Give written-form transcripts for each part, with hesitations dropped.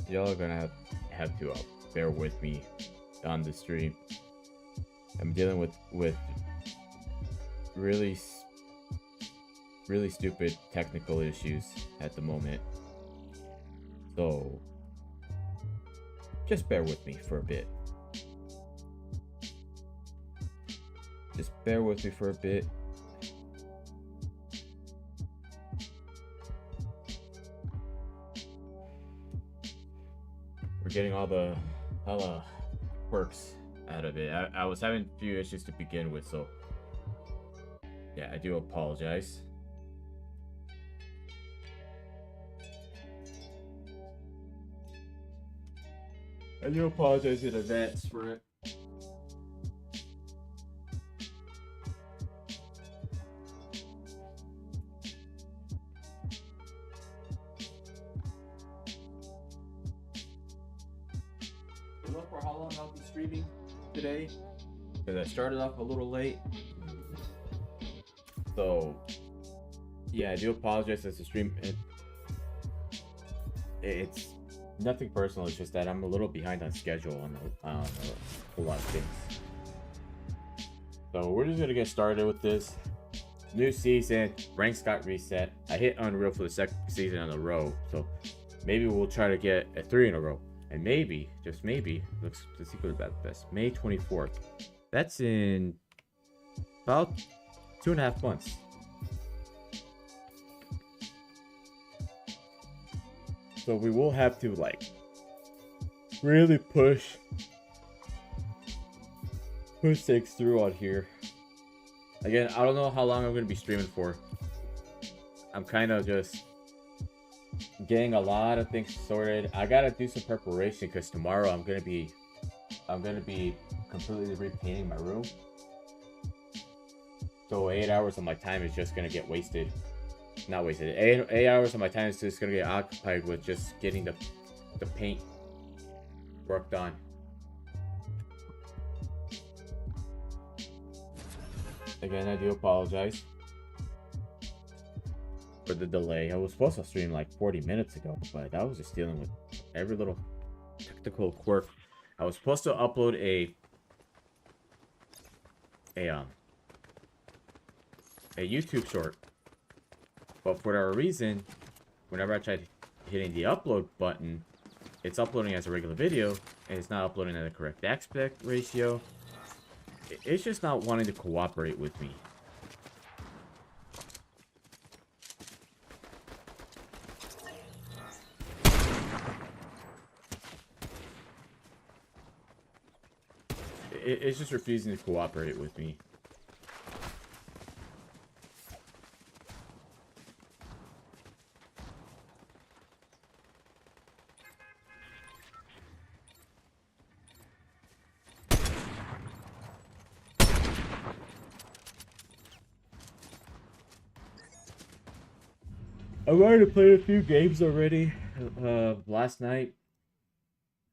y'all are gonna have to bear with me on the stream. I'm dealing with really really stupid technical issues at the moment, so just bear with me for a bit. Just bear with me for a bit. We're getting all the hella quirks out of it. I was having a few issues to begin with, so yeah, I do apologize. I do apologize in advance for it. Look for how long I'll be streaming today, because I started off a little late. So yeah, I do apologize as the stream. It's nothing personal. It's just that I'm a little behind on schedule on a lot of things. So we're just gonna get started with this new season. Ranks got reset. I hit Unreal for the second season in a row, so maybe we'll try to get a 3 in a row. And maybe, just maybe, let's see what about best. May 24th. That's in about 2.5 months. So we will have to like really push things through on here. Again, I don't know how long I'm gonna be streaming for. I'm kind of just getting a lot of things sorted. I gotta do some preparation because tomorrow I'm gonna be completely repainting my room. So 8 hours of my time is just gonna get wasted. Not wasted. 8 hours of my time is just gonna get occupied with just getting the paint work done. Again, I do apologize for the delay. I was supposed to stream like 40 minutes ago, but I was just dealing with every little technical quirk. I was supposed to upload a YouTube short, but for whatever reason, whenever I tried hitting the upload button, it's uploading as a regular video, and it's not uploading at the correct aspect ratio. It's just not wanting to cooperate with me. It's just refusing to cooperate with me. I've already played a few games already. Last night,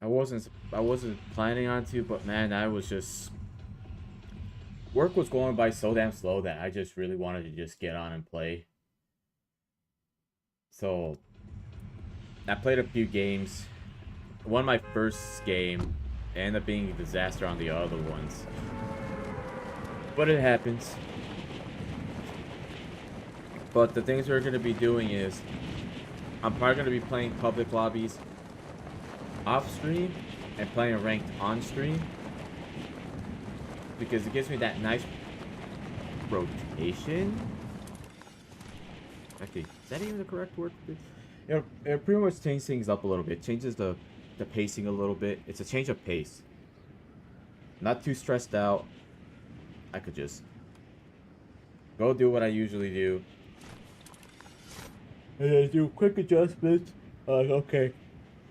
I wasn't planning on to, but man, I was just work was going by so damn slow that I just really wanted to just get on and play. So I played a few games. Won my first game, ended up being a disaster on the other ones. But it happens. But the things we're going to be doing is, I'm probably going to be playing public lobbies off stream and playing ranked on stream, because it gives me that nice rotation. Actually, is that even the correct word? You know, it pretty much changes things up a little bit. Changes the pacing a little bit. It's a change of pace. Not too stressed out. I could just go do what I usually do. And then do quick adjustments. Okay.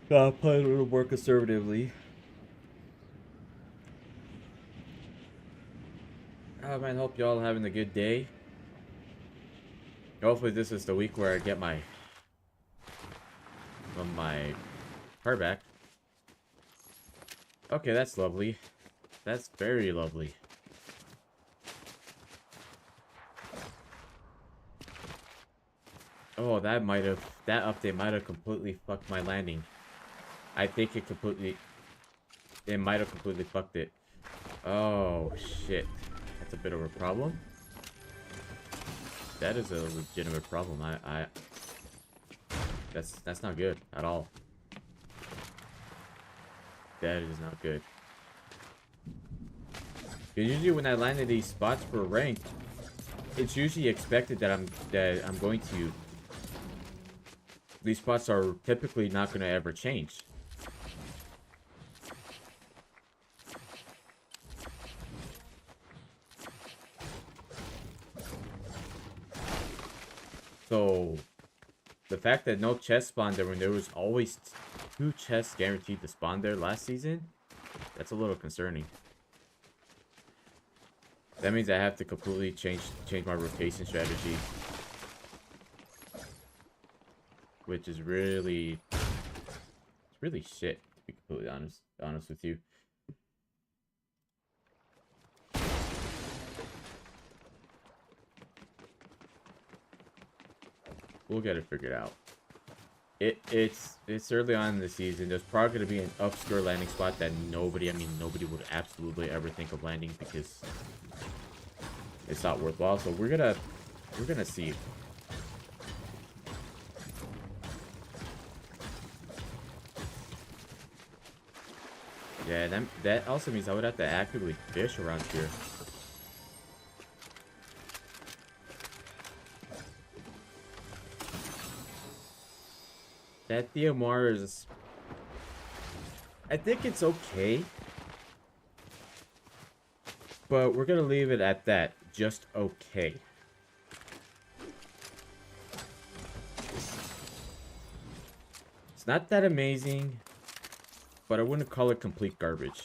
I'll play a little more conservatively. Oh man, hope y'all having a good day. Hopefully this is the week where I get my car back. Okay, that's lovely. That's very lovely. Oh, that update might have completely fucked my landing. I think it might have completely fucked it. Oh, shit. That's a bit of a problem. That is a legitimate problem. That's not good at all. That is not good. Because usually when I land in these spots for rank, it's usually expected that I'm going to. These spots are typically not going to ever change. So, the fact that no chest spawned there when there was always 2 chests guaranteed to spawn there last season, that's a little concerning. That means I have to completely change my rotation strategy. Which is really... It's really shit, to be completely honest with you. We'll get it figured out. It's early on in the season. There's probably going to be an obscure landing spot that nobody would absolutely ever think of landing because it's not worthwhile. So we're gonna see. Yeah, that also means I would have to actively fish around here. That DMR is... I think it's okay. But we're gonna leave it at that. Just okay. It's not that amazing, but I wouldn't call it complete garbage.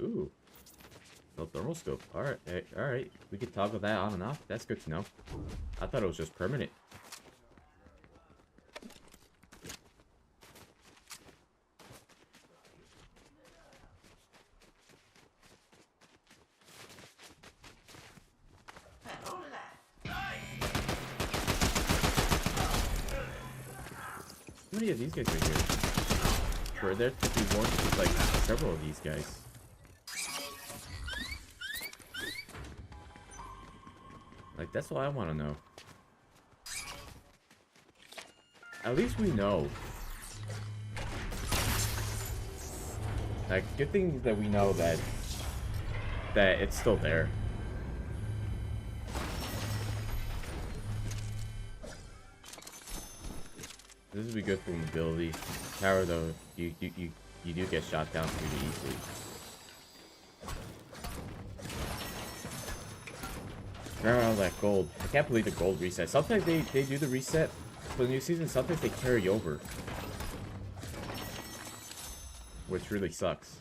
Ooh. No thermal scope. Alright, alright. We could toggle that on and off. That's good to know. I thought it was just permanent. How many of these guys are here? For there to be one with like several of these guys. Like, that's what I want to know. At least we know. Like, good thing that we know that it's still there. This would be good for mobility. Tower though, you do get shot down pretty easily. Grab all that gold. I can't believe the gold reset. Sometimes they do the reset for the new season. Sometimes they carry over, which really sucks.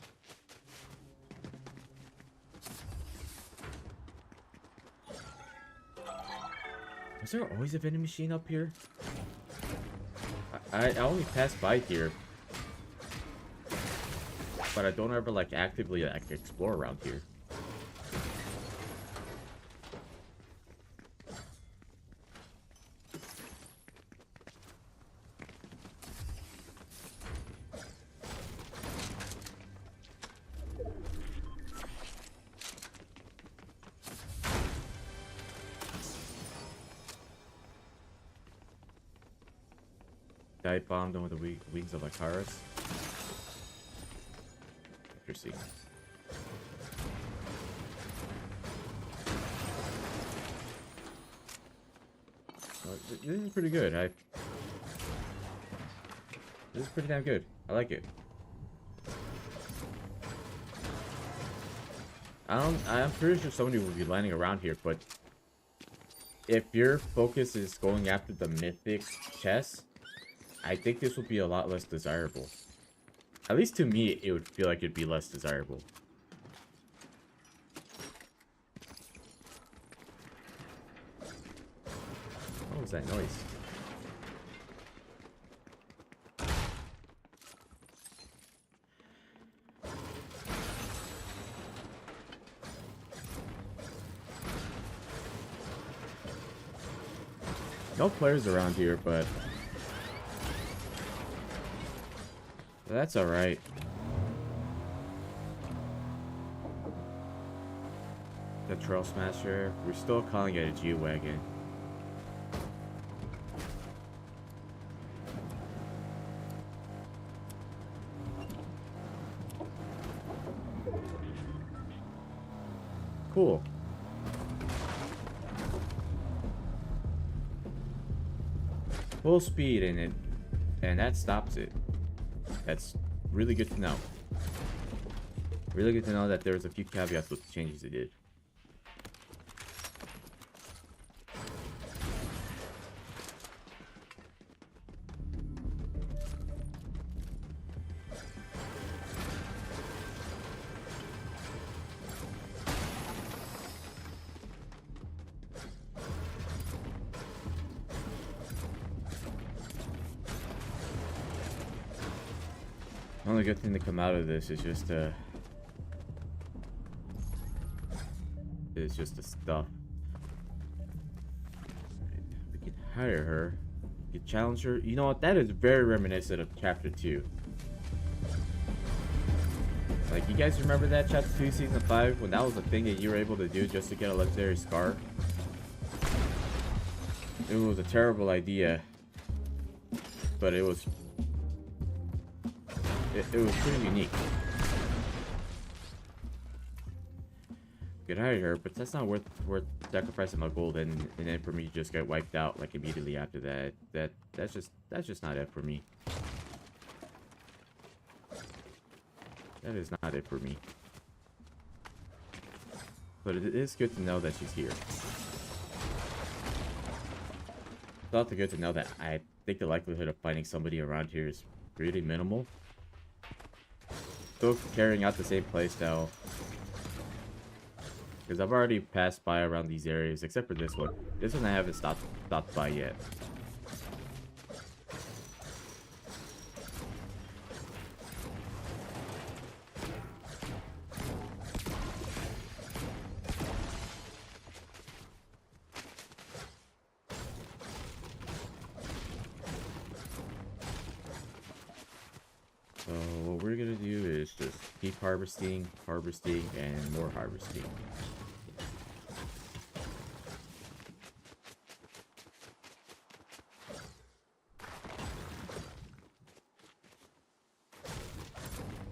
Is there always a vending machine up here? I only pass by here, but I don't ever like actively like explore around here. Dive bombed them with the wings of Icarus. Interesting. This is pretty good. This is pretty damn good. I like it. I'm pretty sure somebody will be landing around here, but if your focus is going after the mythic chest, I think this would be a lot less desirable. At least to me, it would feel like it'd be less desirable. What was that noise? No players around here, but that's alright. The Trail Smasher. We're still calling it a G-Wagon. Cool. Full speed in it, and that stops it. That's really good to know. Really good to know that there's a few caveats with the changes they did. The only good thing to come out of this is just the stuff. We can hire her. We can challenge her. You know what? That is very reminiscent of Chapter 2. Like, you guys remember that Chapter 2 Season 5 when that was a thing that you were able to do just to get a legendary scar? It was a terrible idea, but it was pretty unique. Could hire her, but that's not worth sacrificing my gold and then for me to just get wiped out like immediately after that. That's just not it for me. That is not it for me. But it is good to know that she's here. It's also good to know that I think the likelihood of finding somebody around here is really minimal. Still carrying out the same playstyle. Because I've already passed by around these areas, except for this one. This one I haven't stopped by yet. So what we're gonna do is just keep harvesting, and more harvesting.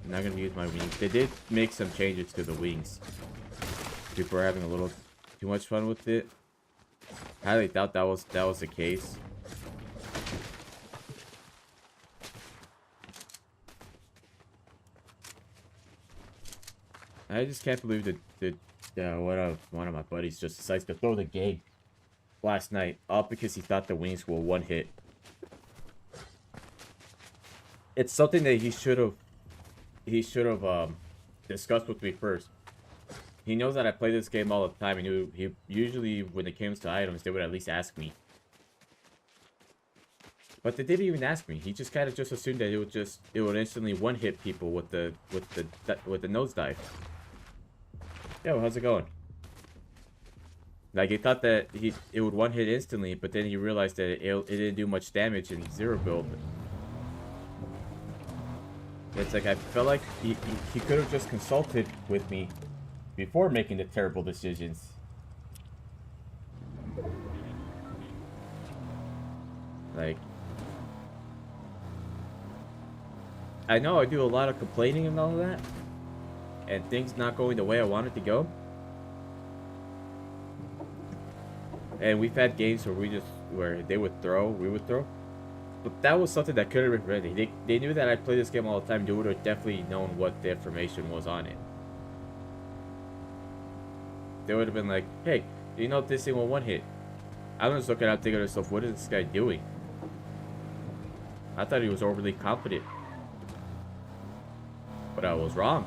I'm not gonna use my wings. They did make some changes to the wings. People are having a little too much fun with it. I highly doubt that was the case. I just can't believe that one of my buddies just decides to throw the game last night, all because he thought the wings were one hit. It's something that he should have discussed with me first. He knows that I play this game all the time, and he usually, when it comes to items, they would at least ask me. But they didn't even ask me. He just kind of just assumed that it would instantly one hit people with the nosedive. Yo, how's it going? Like, he thought that it would one hit instantly, but then he realized that it didn't do much damage in zero build. It's like I felt like he could have just consulted with me before making the terrible decisions. Like, I know I do a lot of complaining and all of that, and things not going the way I want it to go. And we've had games where they would throw, we would throw. But that was something that could have been ready. They knew that I play this game all the time. They would have definitely known what the information was on it. They would have been like, hey, you know this thing will one hit. I'm just looking out thinking to myself, what is this guy doing? I thought he was overly confident. But I was wrong.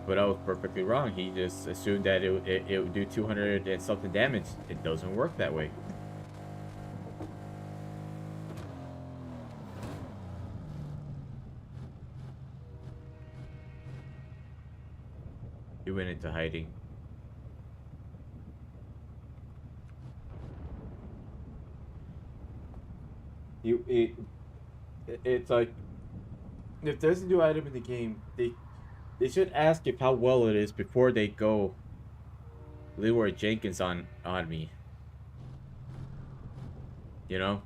But I was perfectly wrong. He just assumed that it would do 200 and something damage. It doesn't work that way. He went into hiding. It's like if there's a new item in the game, they should ask if how well it is before they go Leroy Jenkins on me. You know.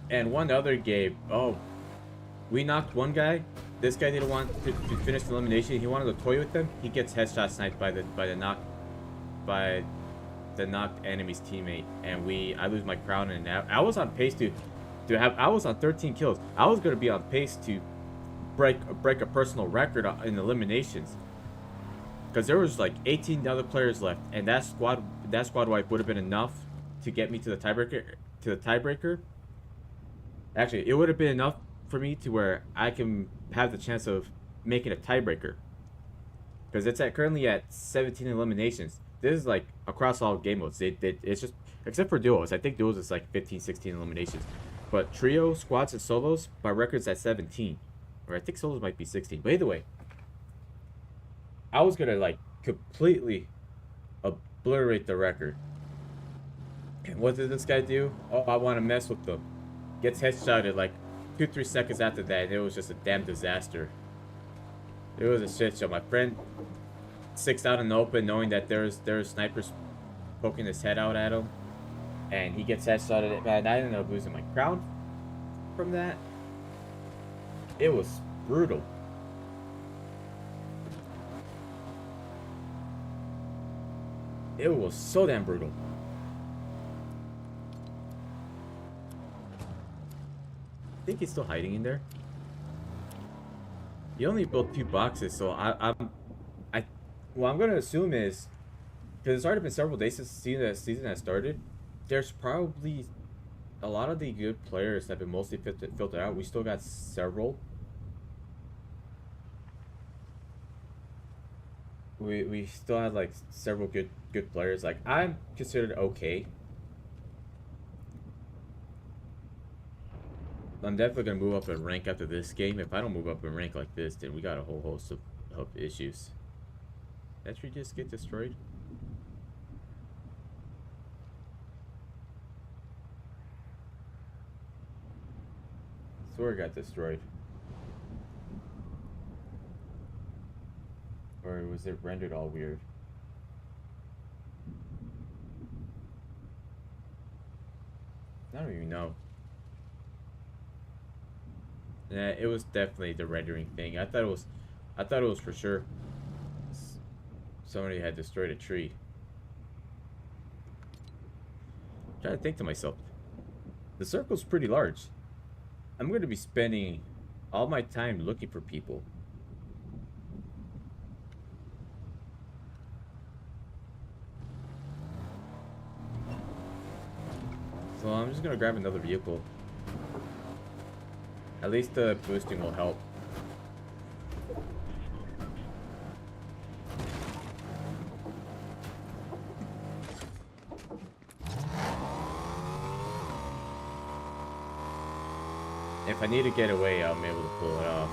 And one other game. Oh, we knocked one guy. This guy didn't want to finish the elimination. He wanted to toy with them. He gets headshot sniped by the knocked enemy's teammate, and I lose my crown. And I was on pace to have. I was on 13 kills. I was gonna be on pace to break a personal record in eliminations, because there was like 18 other players left, and that squad wipe would have been enough to get me to the tiebreaker. Actually, it would have been enough for me to where I can have the chance of making a tiebreaker, because it's currently at 17 eliminations. This is like across all game modes. It's just, except for duos. I think duos is like 15, 16 eliminations. But trio, squads, and solos, my record's at 17. Or I think solos might be 16. But either way, I was gonna like completely obliterate the record. And what did this guy do? Oh, I want to mess with them. Gets headshotted like 2-3 seconds after that, and it was just a damn disaster. It was a shit show. My friend six out in the open, knowing that there's snipers poking his head out at him, and he gets headshotted. Man, I ended up losing my crown from that. It was brutal. It was so damn brutal. I think he's still hiding in there. He only built 2 boxes, so what I'm gonna assume is, because it's already been several days since the season has started, there's probably a lot of the good players that have been mostly filtered out. We still got several. We still had like several good players. Like, I'm considered okay. I'm definitely gonna move up in rank after this game. If I don't move up in rank like this, then we got a whole host of issues. That tree just get destroyed? Sword got destroyed. Or was it rendered all weird? I don't even know. Yeah, it was definitely the rendering thing. I thought it was for sure somebody had destroyed a tree. I'm trying to think to myself, the circle's pretty large. I'm going to be spending all my time looking for people. So I'm just going to grab another vehicle. At least the boosting will help. If I need to get away, I'll be able to pull it off.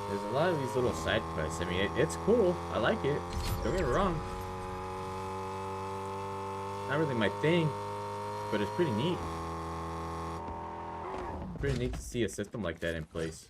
There's a lot of these little side quests. I mean, it's cool. I like it. Don't get me wrong. Not really my thing, but it's pretty neat. Pretty neat to see a system like that in place.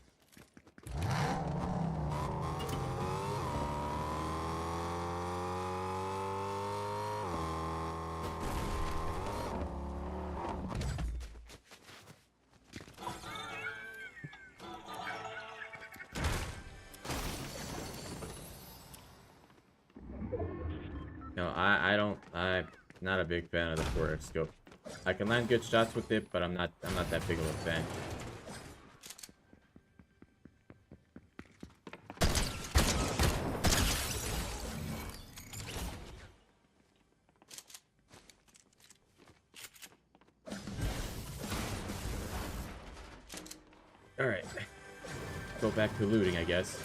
No, I'm not a big fan of the 4x scope. I can land good shots with it, but I'm not that big of a fan. Alright. Go back to looting, I guess.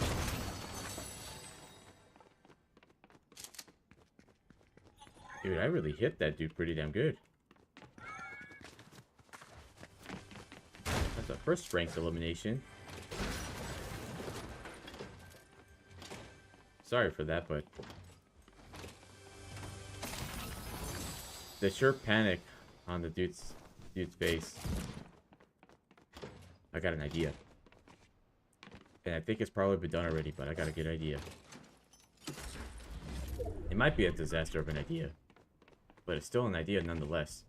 Dude, I really hit that dude pretty damn good. first ranked elimination. Sorry for that, but they sure panic on the dude's base. I got an idea. And I think it's probably been done already, but I got a good idea. It might be a disaster of an idea, but it's still an idea nonetheless.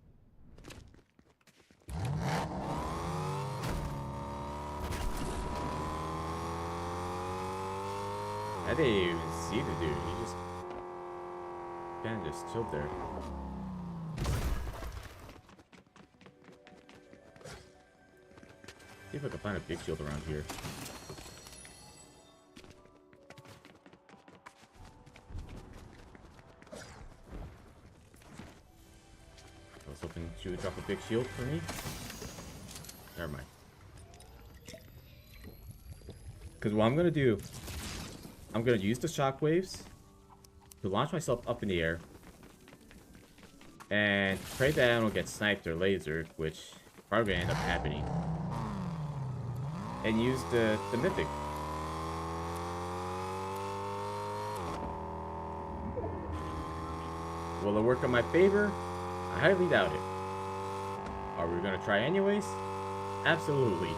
I didn't even see the dude. He just kind of just chilled there. See if I can find a big shield around here. I was hoping she would drop a big shield for me. Never mind. Because what I'm going to do, I'm going to use the shockwaves to launch myself up in the air. And pray that I don't get sniped or lasered, which probably going to end up happening. And use the mythic. Will it work in my favor? I highly doubt it. Are we gonna try anyways? Absolutely.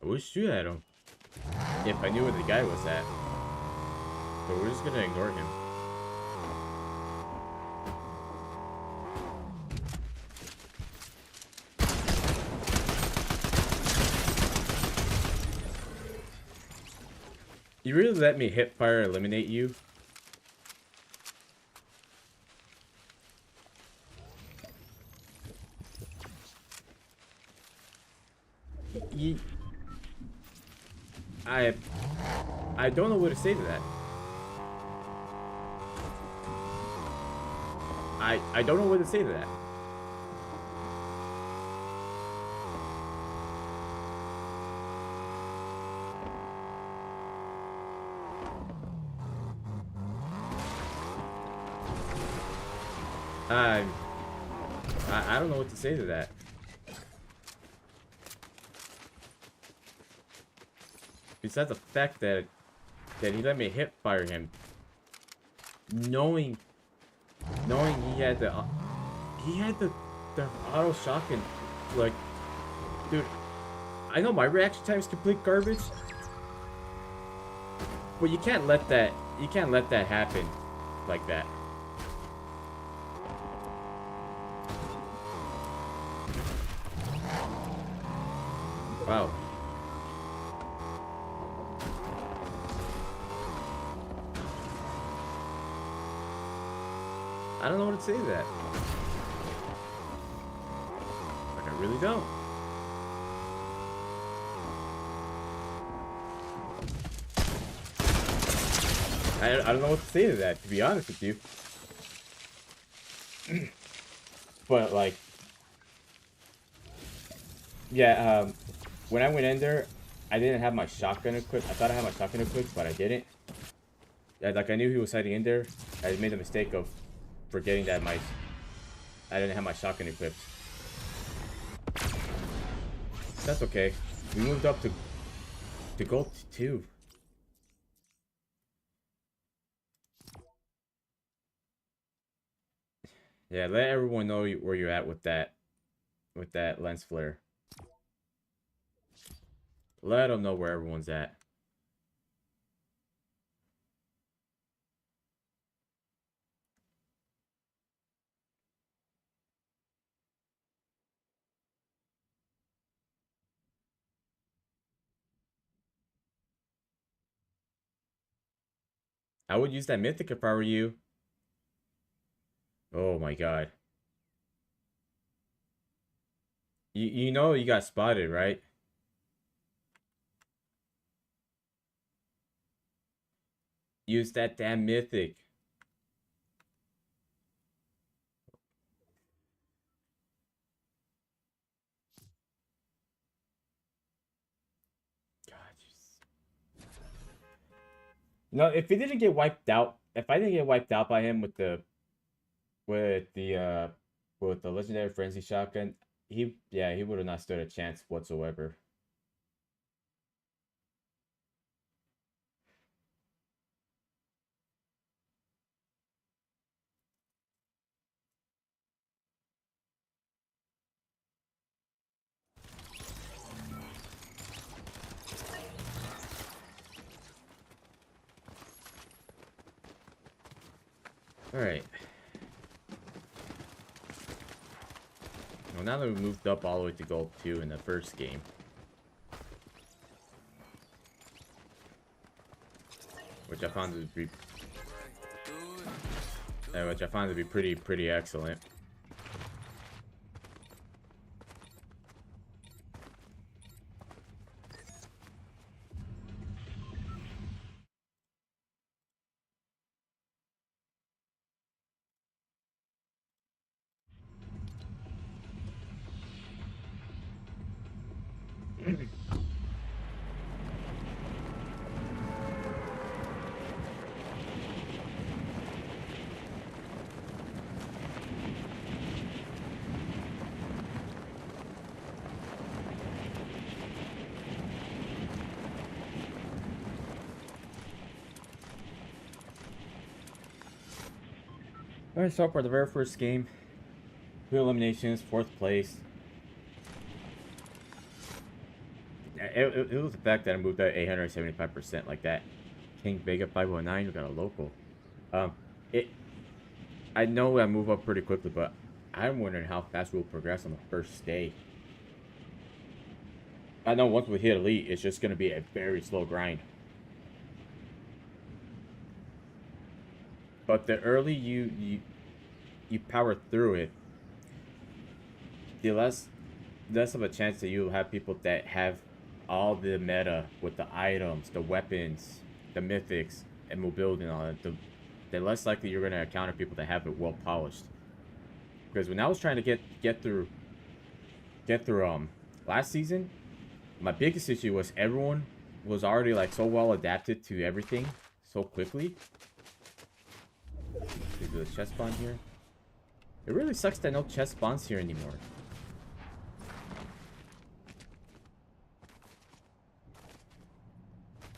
I would shoot at him if I knew where the guy was at. But we're just gonna ignore him. You really let me hip fire eliminate you? I don't know what to say to that. I don't know what to say to that. I don't know what to say to that. Besides the fact that he let me hip fire him, knowing he had the auto shock, and like, dude, I know my reaction time is complete garbage, but you can't let that happen like that. Wow. I don't know what to say to that. Like, I really don't. I don't know what to say to that, to be honest with you. But, like, yeah, when I went in there, I didn't have my shotgun equipped. I thought I had my shotgun equipped, but I didn't. Yeah, like, I knew he was hiding in there. I made the mistake of forgetting that I didn't have my shotgun equipped. That's okay. We moved up to gold 2. Yeah, let everyone know where you're at with that lens flare. Let them know where everyone's at. I would use that mythic if I were you. Oh my god. You know you got spotted, right? Use that damn mythic. No, if he didn't get wiped out, if I didn't get wiped out by him with the uh with the legendary frenzy shotgun, he would have not stood a chance whatsoever. All right. Well, now that we moved up all the way to gold 2 in the first game, which I found to be pretty excellent. Alright, so for the very first game, 2 eliminations, 4th place. It was the fact that I moved out 875% like that. King Vega 519, we got a local. It. I know I move up pretty quickly, but I'm wondering how fast we'll progress on the first day. I know once we hit elite, it's just gonna be a very slow grind. But the early you power through it, the less of a chance that you'll have people that have all the meta with the items, the weapons, the mythics, and mobility and all that. The less likely you're gonna encounter people that have it well polished. Because when I was trying to get through last season, my biggest issue was everyone was already like so well adapted to everything so quickly. Is there a chest spawn here? It really sucks that no chest spawns here anymore.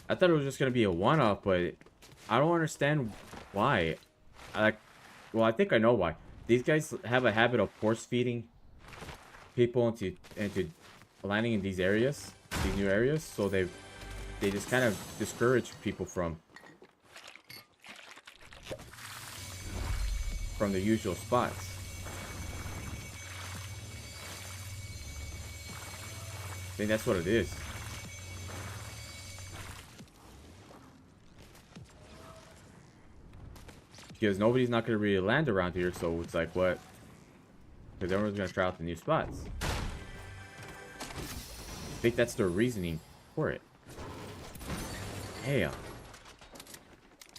I thought it was just gonna be a one-off, but I don't understand why. Well, I think I know why. These guys have a habit of force feeding people into landing in these areas, these new areas, so they just kind of discourage people from the usual spots. I think that's what it is. Because nobody's not going to really land around here, so it's like, what? Because everyone's going to try out the new spots. I think that's the reasoning for it. Damn.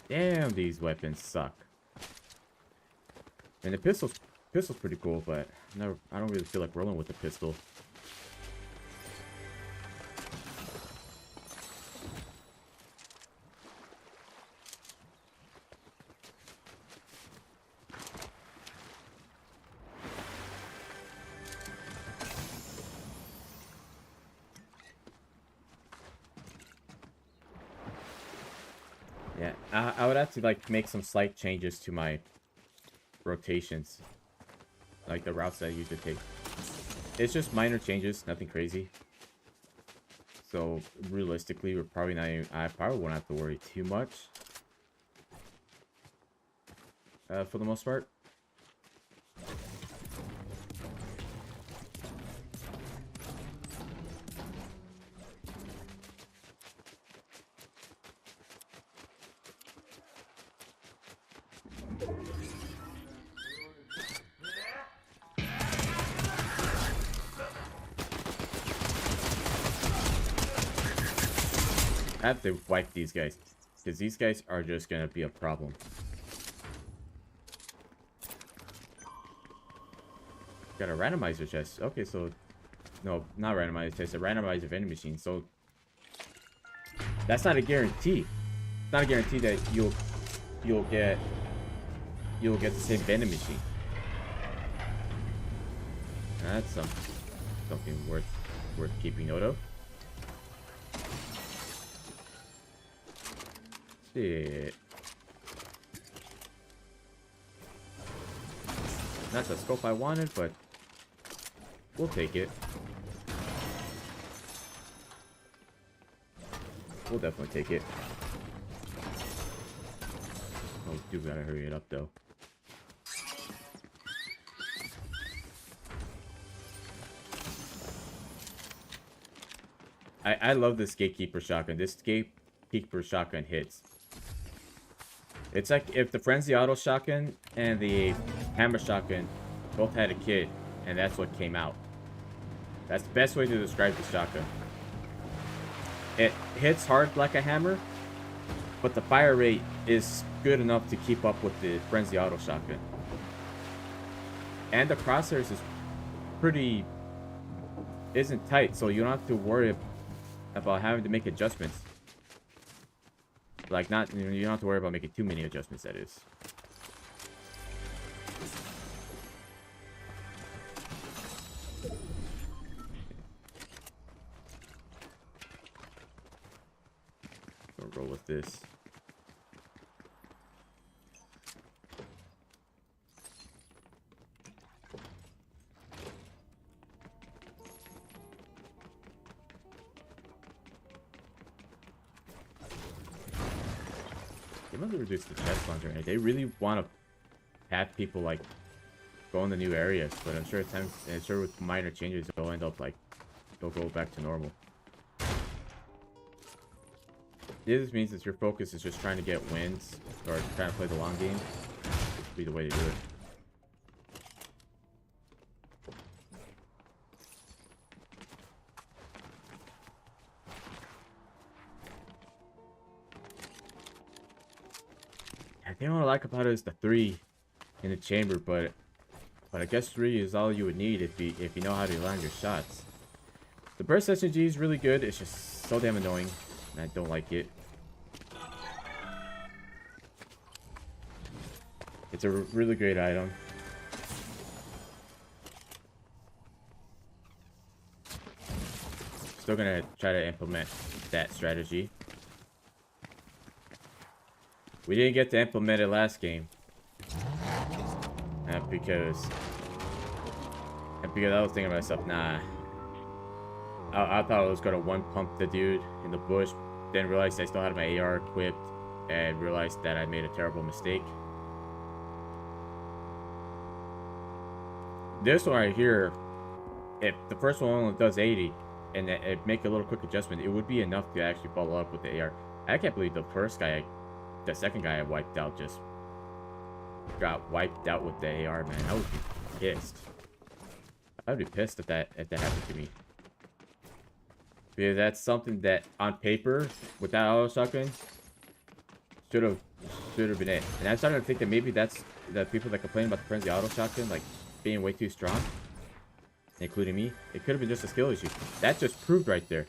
Damn, these weapons suck. And the pistol's pretty cool, but I don't really feel like rolling with the pistol. Yeah, I would have to like make some slight changes to my rotations, like the routes that I usually take. It's just minor changes, nothing crazy. So realistically, we're probably not even, I probably won't have to worry too much for the most part. I have to wipe these guys, because these guys are just gonna be a problem. Got a randomizer chest. Okay, so no, not randomizer chest, a randomizer vending machine. So that's not a guarantee. not a guarantee that you'll get the same vending machine. That's something worth keeping note of. Shit. Not the scope I wanted, but we'll take it. We'll definitely take it. Oh, dude, gotta hurry it up though. I love this Gatekeeper shotgun. This Gatekeeper shotgun hits. It's like if the Frenzy Auto shotgun and the Hammer shotgun both had a kit, and that's what came out. That's the best way to describe the shotgun. It hits hard like a hammer, but the fire rate is good enough to keep up with the Frenzy Auto shotgun. And the crosshairs isn't tight, so you don't have to worry about having to make adjustments. Like, you don't have to worry about making too many adjustments, that is. Gonna roll with this. They must have reduced the chest launcher. They really want to have people like go in the new areas, but I'm sure with minor changes they'll end up like they'll go back to normal. This means that your focus is just trying to get wins or trying to play the long game. This would be the way to do it. I think what I like about it is the 3 in the chamber, but I guess 3 is all you would need if you know how to land your shots. The burst SMG is really good. It's just so damn annoying, and I don't like it. It's a really great item. Still gonna try to implement that strategy. We didn't get to implement it last game. Because I was thinking to myself, nah. I thought I was gonna one pump the dude in the bush, then realized I still had my AR equipped, and realized that I made a terrible mistake. This one right here, if the first one only does 80, and it make a little quick adjustment, it would be enough to actually follow up with the AR. I can't believe the second guy I wiped out just got wiped out with the AR, man. I would be pissed. I would be pissed if that happened to me. Because that's something that on paper, with that auto shotgun, should have been it. And I started to think that maybe that's the people that complain about the Frenzy Auto shotgun, like being way too strong, including me. It could have been just a skill issue. That just proved right there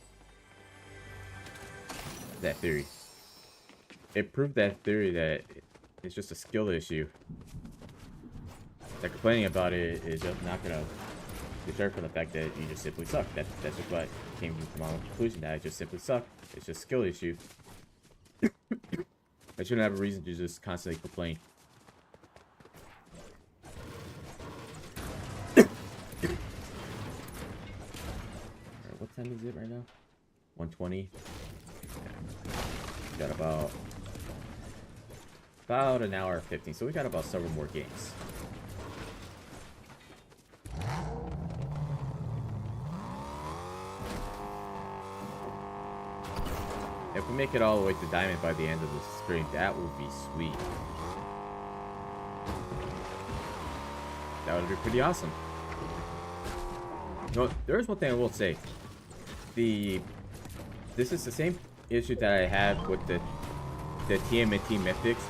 that theory. It proved that theory that it's just a skill issue. That complaining about it is just not gonna deter from the fact that you just simply suck. That's just what came to my own conclusion, that I just simply suck. It's just a skill issue. I shouldn't have a reason to just constantly complain. Alright, what time is it right now? 1:20. Got about an hour 15, so we got about several more games. If we make it all the way to Diamond by the end of the stream, that would be sweet. That would be pretty awesome. No, there's one thing I will say. This is the same issue that I have with the TMNT Mythics.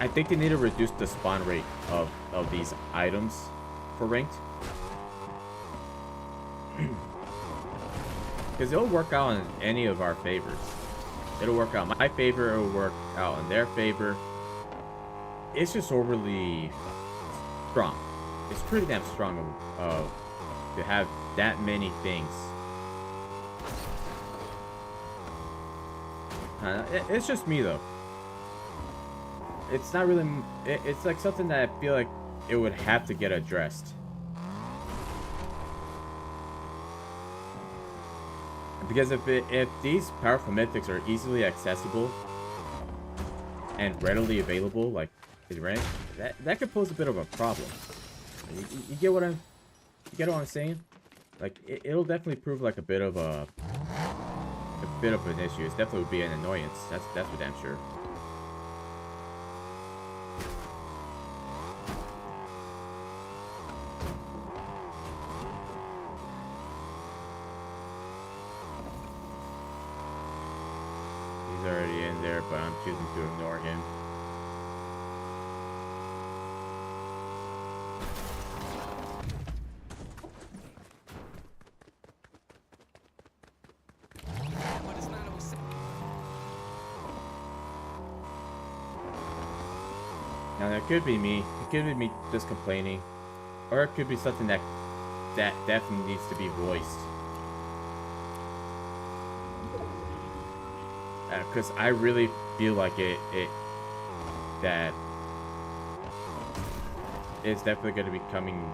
I think they need to reduce the spawn rate of these items for ranked. Because it'll work out in any of our favors. It'll work out in my favor. It'll work out in their favor. It's just overly strong. It's pretty damn strong to have that many things. It's just me though. It's not really. It's like something that I feel like it would have to get addressed. Because if these powerful mythics are easily accessible and readily available, like his rank, that could pose a bit of a problem. You get what I'm saying? Like it'll definitely prove like a bit of an issue. It definitely would be an annoyance. That's for damn sure. He's already in there, but I'm choosing to ignore him. Now that could be me. It could be me just complaining, or it could be something that definitely needs to be voiced. Because I really feel like that it's definitely going to be coming.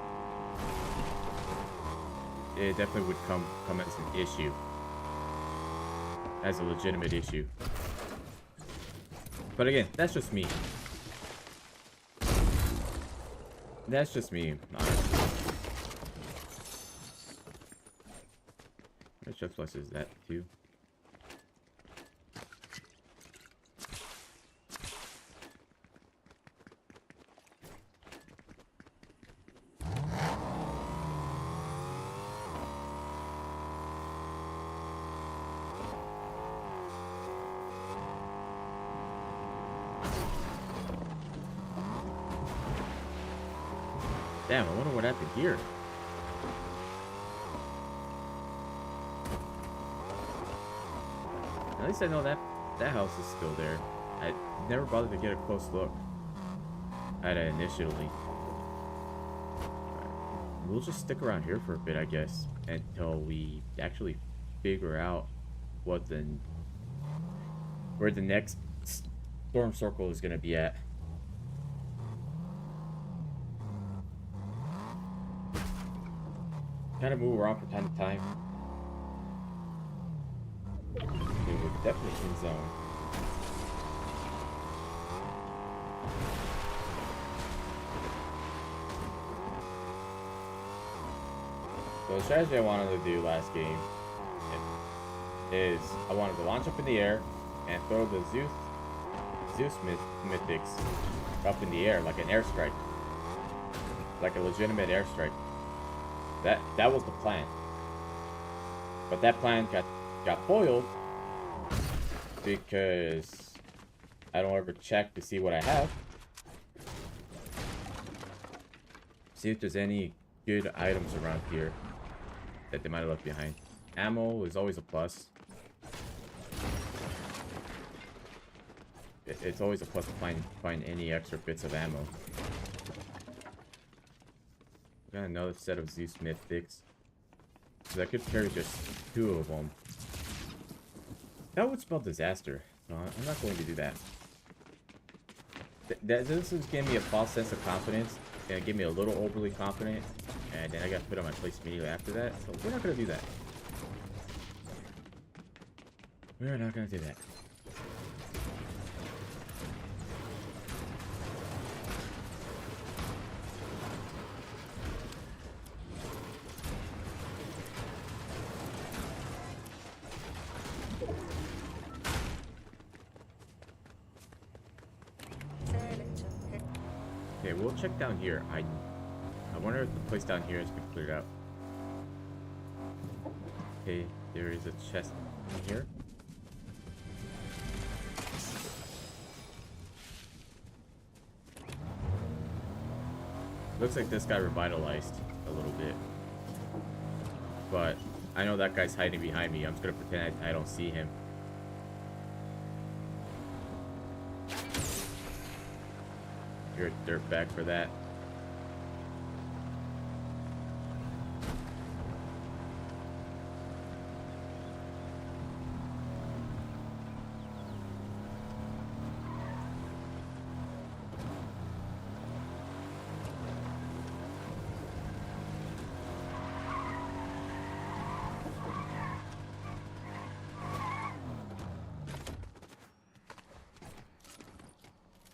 It definitely would come as an issue, as a legitimate issue. But again, that's just me. That's just me, honestly. Which Chef Plus is that too? Damn, I wonder what happened here. At least I know that house is still there. I never bothered to get a close look at it initially. We'll just stick around here for a bit, I guess, until we actually figure out where the next storm circle is gonna be at. Kind of move around from time to time. Okay, we're definitely in zone. So the strategy I wanted to do last game is I wanted to launch up in the air and throw the Zeus mythics up in the air like an airstrike, like a legitimate airstrike. That was the plan. But that plan got foiled because I don't ever check to see what I have. See if there's any good items around here that they might have left behind. Ammo is always a plus. It's always a plus to find any extra bits of ammo. Got another set of Zeus mythics. So I could carry just 2 of them. That would spell disaster. No, I'm not going to do that. This is giving me a false sense of confidence. And give me a little overly confident. And then I got put on my place immediately after that. So we're not going to do that. We're not going to do that. Okay, we'll check down here. I wonder if the place down here has been cleared out. Okay, there is a chest in here. Looks like this guy revitalized a little bit. But I know that guy's hiding behind me. I'm just gonna pretend I don't see him. You're a dirtbag for that.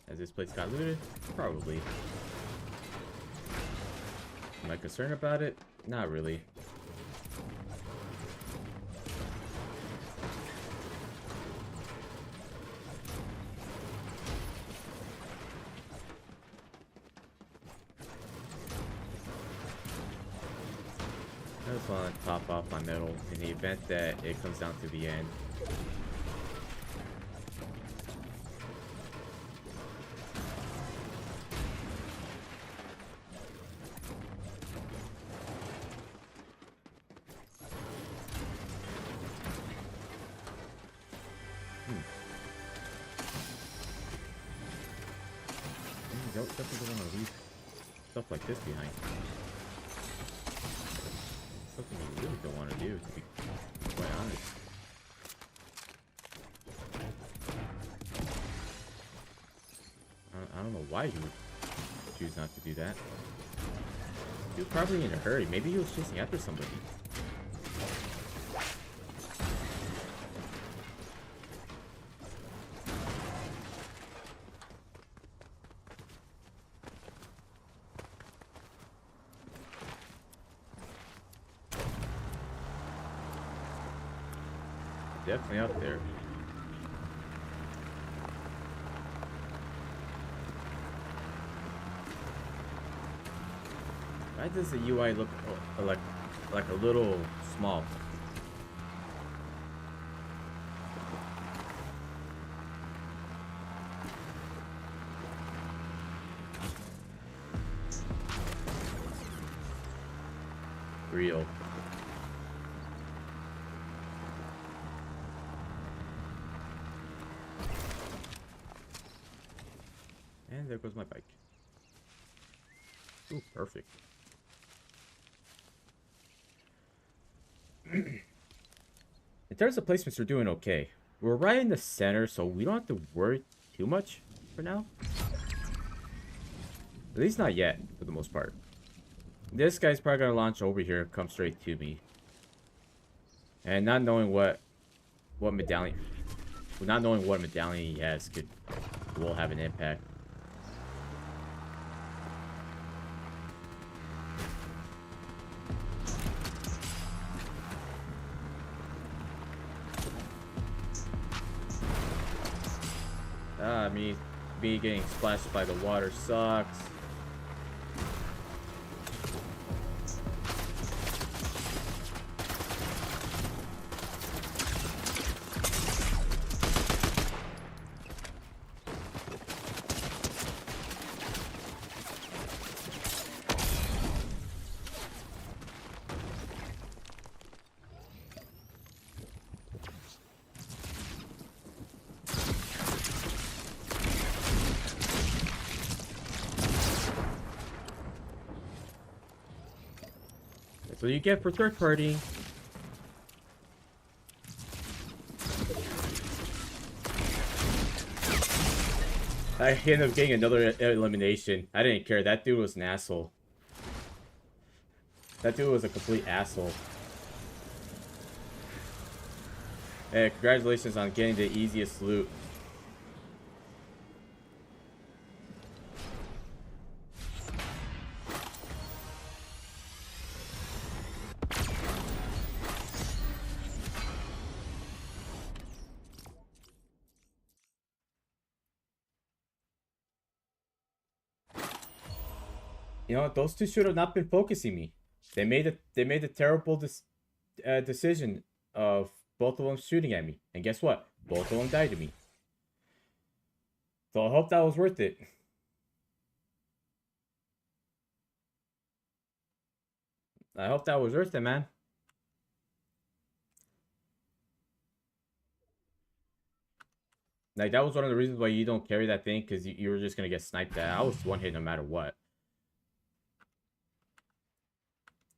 Has this place got looted? Probably. Am I concerned about it? Not really. I just want to top off my metal in the event that it comes down to the end. Definitely don't want to leave stuff like this behind. Something you really don't want to do, to be quite honest. I don't know why you would choose not to do that. He was probably in a hurry. Maybe he was chasing after somebody. Definitely out there. Why does the UI look like a little small? Real. And there goes my bike. Ooh, perfect. In terms of placements, we're doing okay. We're right in the center, so we don't have to worry too much for now. At least not yet, for the most part. This guy's probably gonna launch over here, come straight to me. And not knowing what medallion he has will have an impact. Me getting splashed by the water sucks. That's what you get for third party. I ended up getting another elimination. I didn't care. That dude was an asshole. That dude was a complete asshole. Hey, congratulations on getting the easiest loot. You know, those two should have not been focusing me. They made a terrible decision of both of them shooting at me. And guess what? Both of them died to me. So I hope that was worth it. I hope that was worth it, man. Like, that was one of the reasons why you don't carry that thing, because you were just gonna get sniped at. I was one hit no matter what.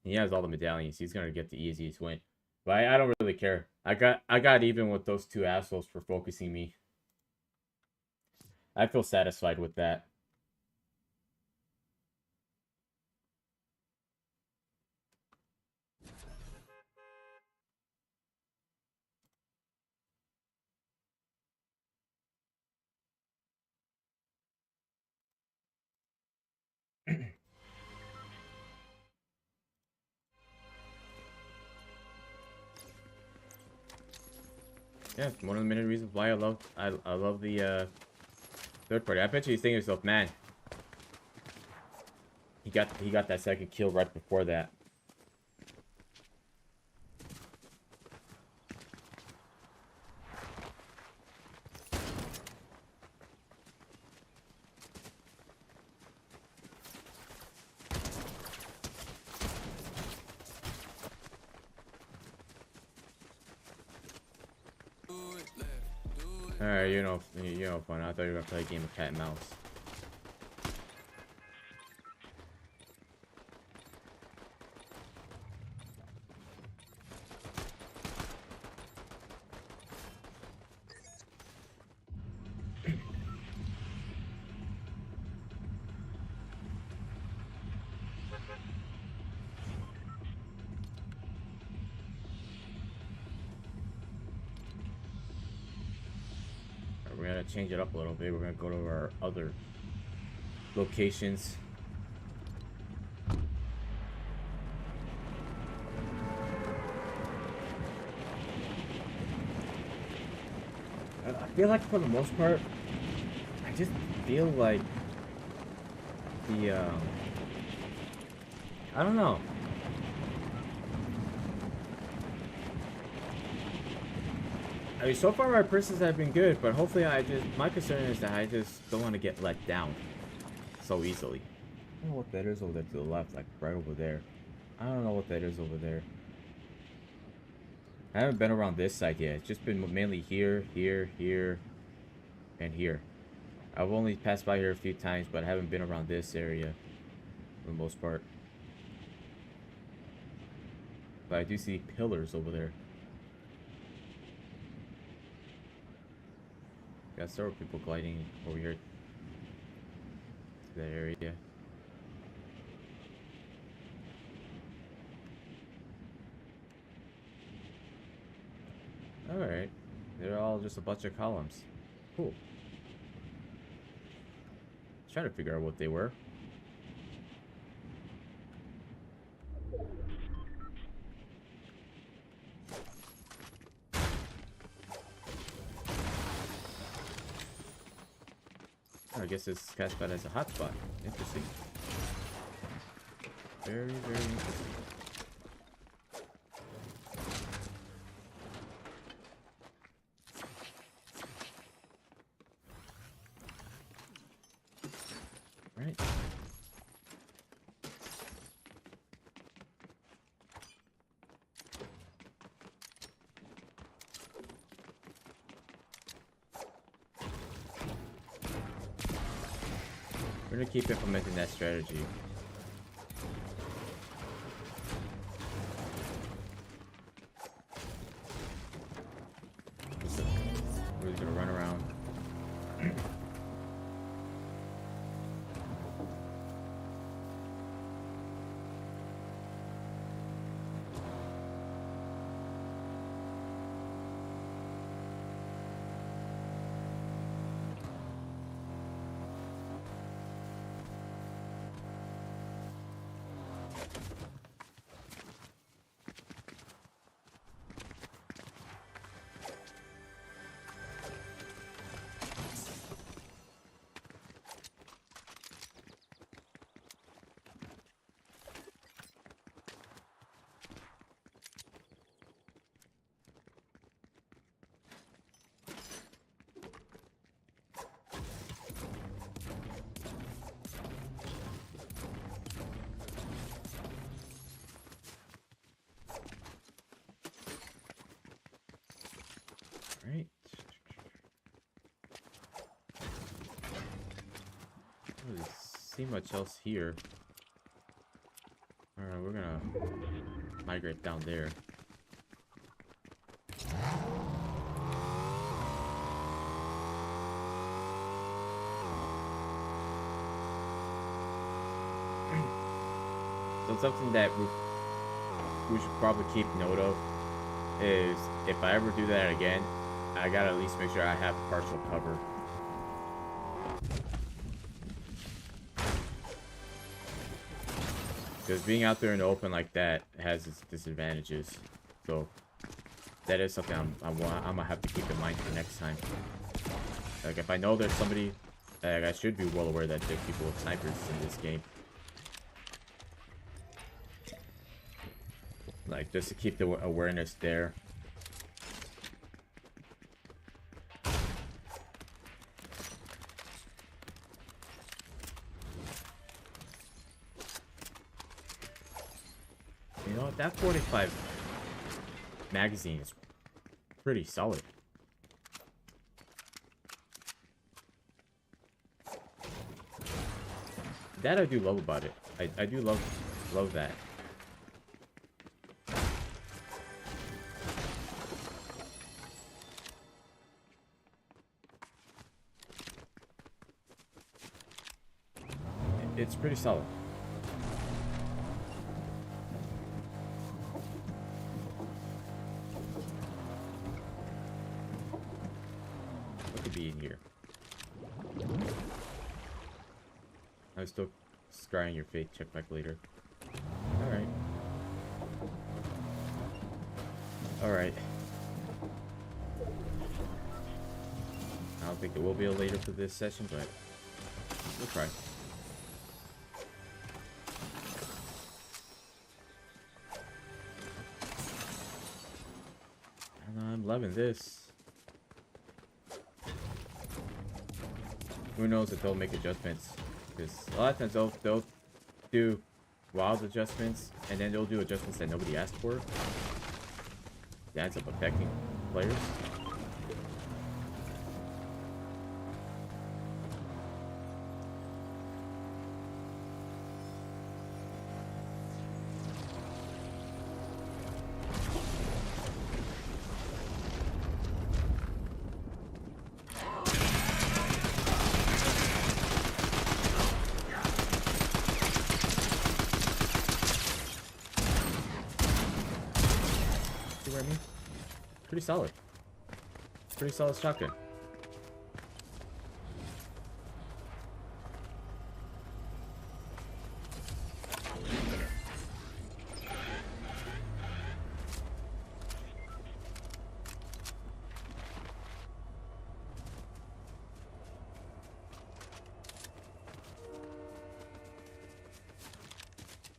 He has all the medallions. He's gonna get the easiest win. But I don't really care. I got even with those two assholes for focusing me. I feel satisfied with that. Yeah, it's one of the many reasons why I love the third party. I bet you he's thinking to himself, man, he got that second kill right before that. Alright, you know fun. I thought you were gonna play a game of cat and mouse. We're gonna change it up a little bit. We're gonna go to our other locations. I feel like for the most part, I just feel like the I don't know. I mean, so far my persons have been good, but hopefully my concern is that I just don't want to get let down so easily. I don't know what that is over there to the left, like right over there. I don't know what that is over there. I haven't been around this side yet. It's just been mainly here, here, here, and here. I've only passed by here a few times, but I haven't been around this area for the most part. But I do see pillars over there. Got several people gliding over here to that area. Alright. They're all just a bunch of columns. Cool. Trying to figure out what they were. I guess it's classified as a hotspot. Interesting. Very, very interesting. Right. We're gonna keep implementing that strategy. We're just gonna run around. don't really see much else here. Alright, we're gonna migrate down there. So something that we should probably keep note of is if I ever do that again, I gotta at least make sure I have partial cover. Because being out there in the open like that has its disadvantages. So that is something I'm gonna have to keep in mind for next time. Like if I know there's somebody, like I should be well aware that there's people with snipers in this game. Like just to keep the awareness there. You know what, that 45 magazine is pretty solid. That I do love about it. I do love that. It's pretty solid. What could be in here? I'm still scrying your fate. Check back later. Alright. Alright. I don't think there will be a later for this session, but we'll try. I'm loving this. Who knows if they'll make adjustments? Because a lot of times they'll do wild adjustments, and then they'll do adjustments that nobody asked for. That ends up affecting players. Pretty solid. Pretty solid shotgun.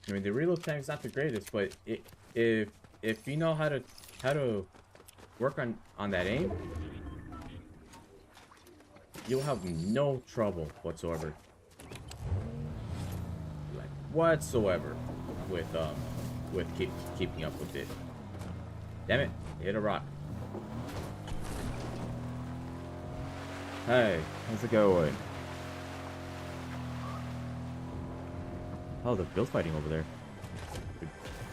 I mean, the reload time is not the greatest, but if you know how to work on that aim, you'll have no trouble whatsoever, like whatsoever, with keeping up with it. Damn it! Hit a rock. Hey, how's it going? Oh, the build fighting over there.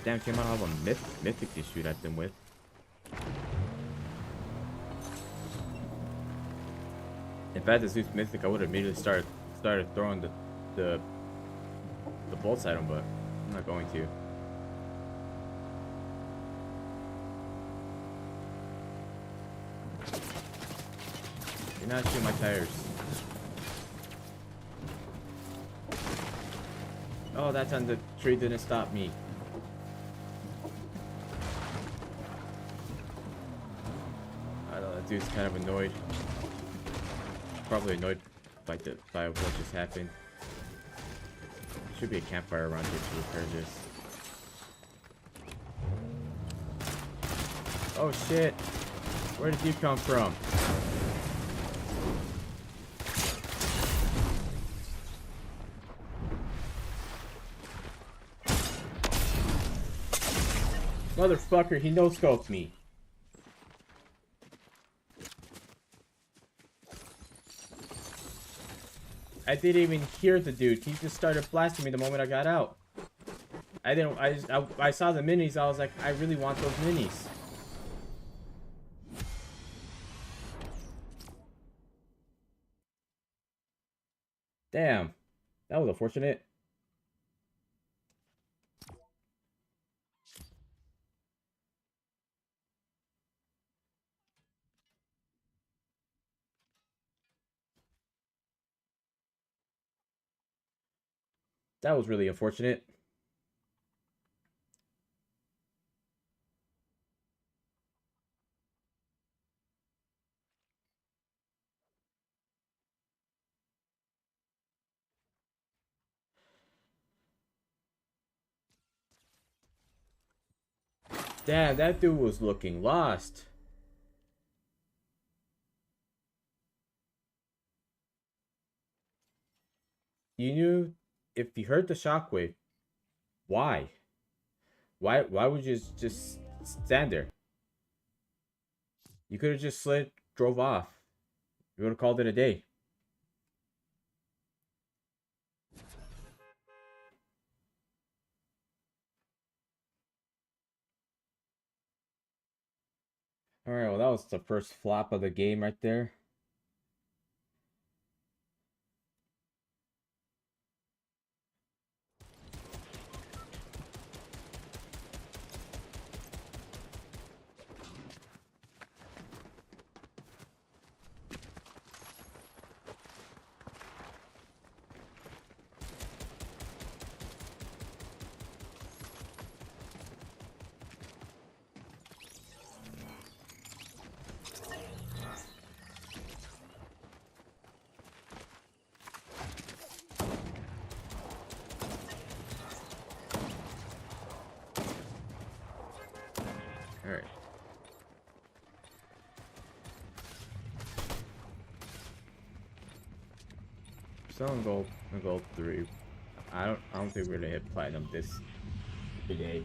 Damn, came out of a mythic to shoot at them with. If I had to Zeus Mythic, I would have immediately started throwing the bolts at him, but I'm not going to. You're not shooting my tires. Oh, that time the tree didn't stop me. I don't know, that dude's kind of annoyed. Probably annoyed by what just happened. Should be a campfire around here to repair this. Oh shit! Where did you come from? Motherfucker, he no-scoped me. I didn't even hear the dude. He just started blasting me the moment I got out. I saw the minis. I was like, I really want those minis. Damn. That was unfortunate. That was really unfortunate. Damn, that dude was looking lost. You knew if you heard the shockwave, why? Why would you just stand there? You could have just slid, drove off. You would have called it a day. Alright, well that was the first flop of the game right there. Alright. Selling gold and gold 3. I don't think we're gonna hit platinum this today.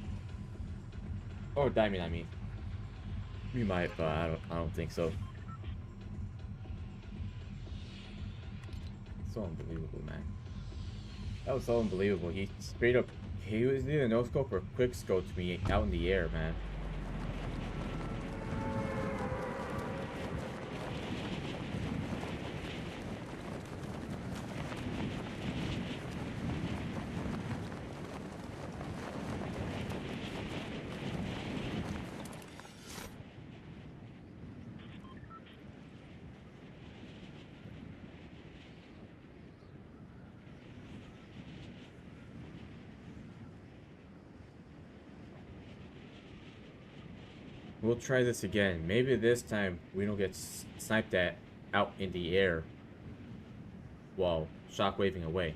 Or diamond, I mean. We might, but I don't think so. So unbelievable, man. That was so unbelievable. He straight up, he was doing a no scope or quick scope to me out in the air, man. We'll try this again. Maybe this time we don't get sniped at out in the air while shockwaving away.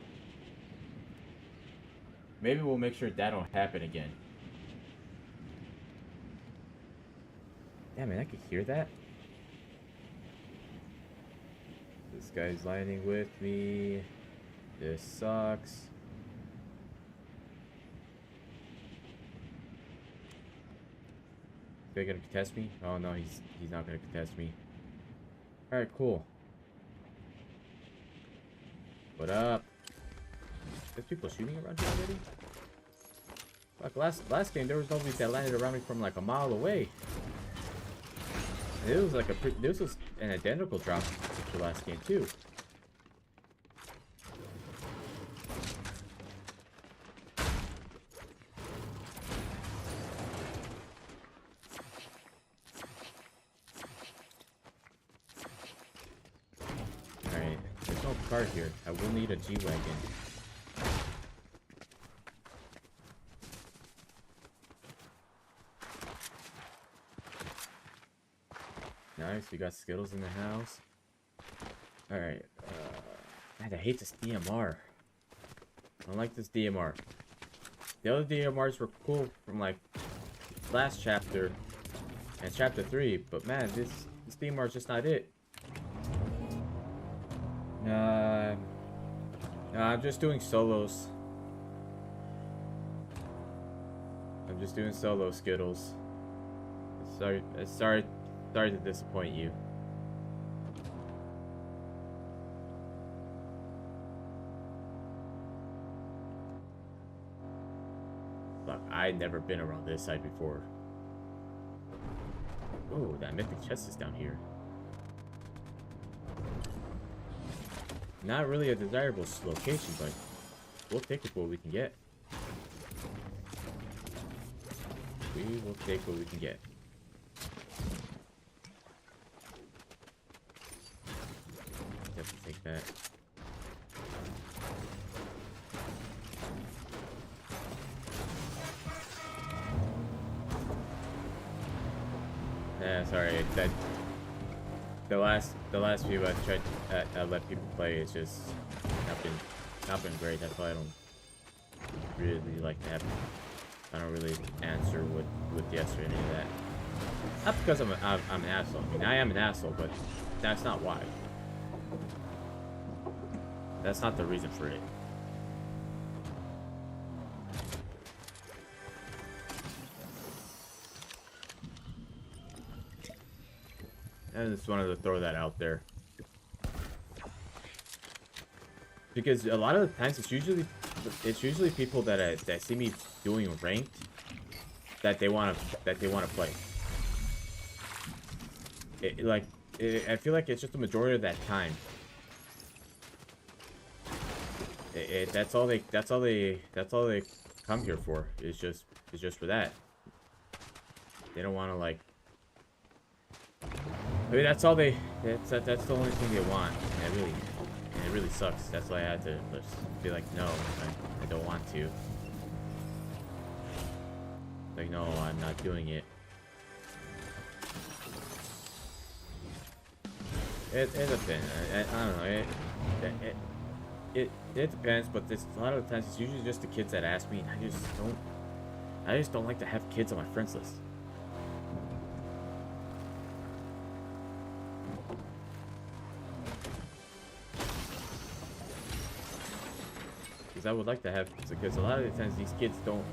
Maybe we'll make sure that don't happen again. Damn man, I could hear that. This guy's landing with me. This sucks. Is he gonna contest me? Oh no, he's not gonna contest me. Alright, cool. What up? There's people shooting around here already? Like last game there was nobody that landed around me from like a mile away. And it was like this was an identical drop to the last game too. Car here. I will need a G-Wagon. Nice, we got Skittles in the house. Alright, man, I hate this DMR. I don't like this DMR. The other DMRs were cool from like last chapter and chapter 3, but man, this DMR is just not it. I'm just doing solos. I'm just doing solo Skittles. Sorry to disappoint you. I'd never been around this side before. Oh, that mythic chest is down here. Not really a desirable location, but we'll take it what we can get. We will take what we can get. Definitely take that. Yeah, sorry. That the last few I've tried to let people play is just not been great. That's why I don't really like to have. I don't really answer with yes or any of that. Not because I'm an asshole. I mean, I am an asshole, but that's not why. That's not the reason for it. I just wanted to throw that out there. Because a lot of the times it's usually people that see me doing ranked that they want to play. I feel like it's just the majority of that time. That's all they come here for. Is just for that. They don't want to like. I mean, that's all they. That's the only thing they want. And it really sucks. That's why I had to just be like, no, I don't want to. Like, no, I'm not doing it. It depends. I don't know. It depends, but a lot of the times it's usually just the kids that ask me, and I just don't like to have kids on my friends list. Because I would like to have, because a lot of the times these kids don't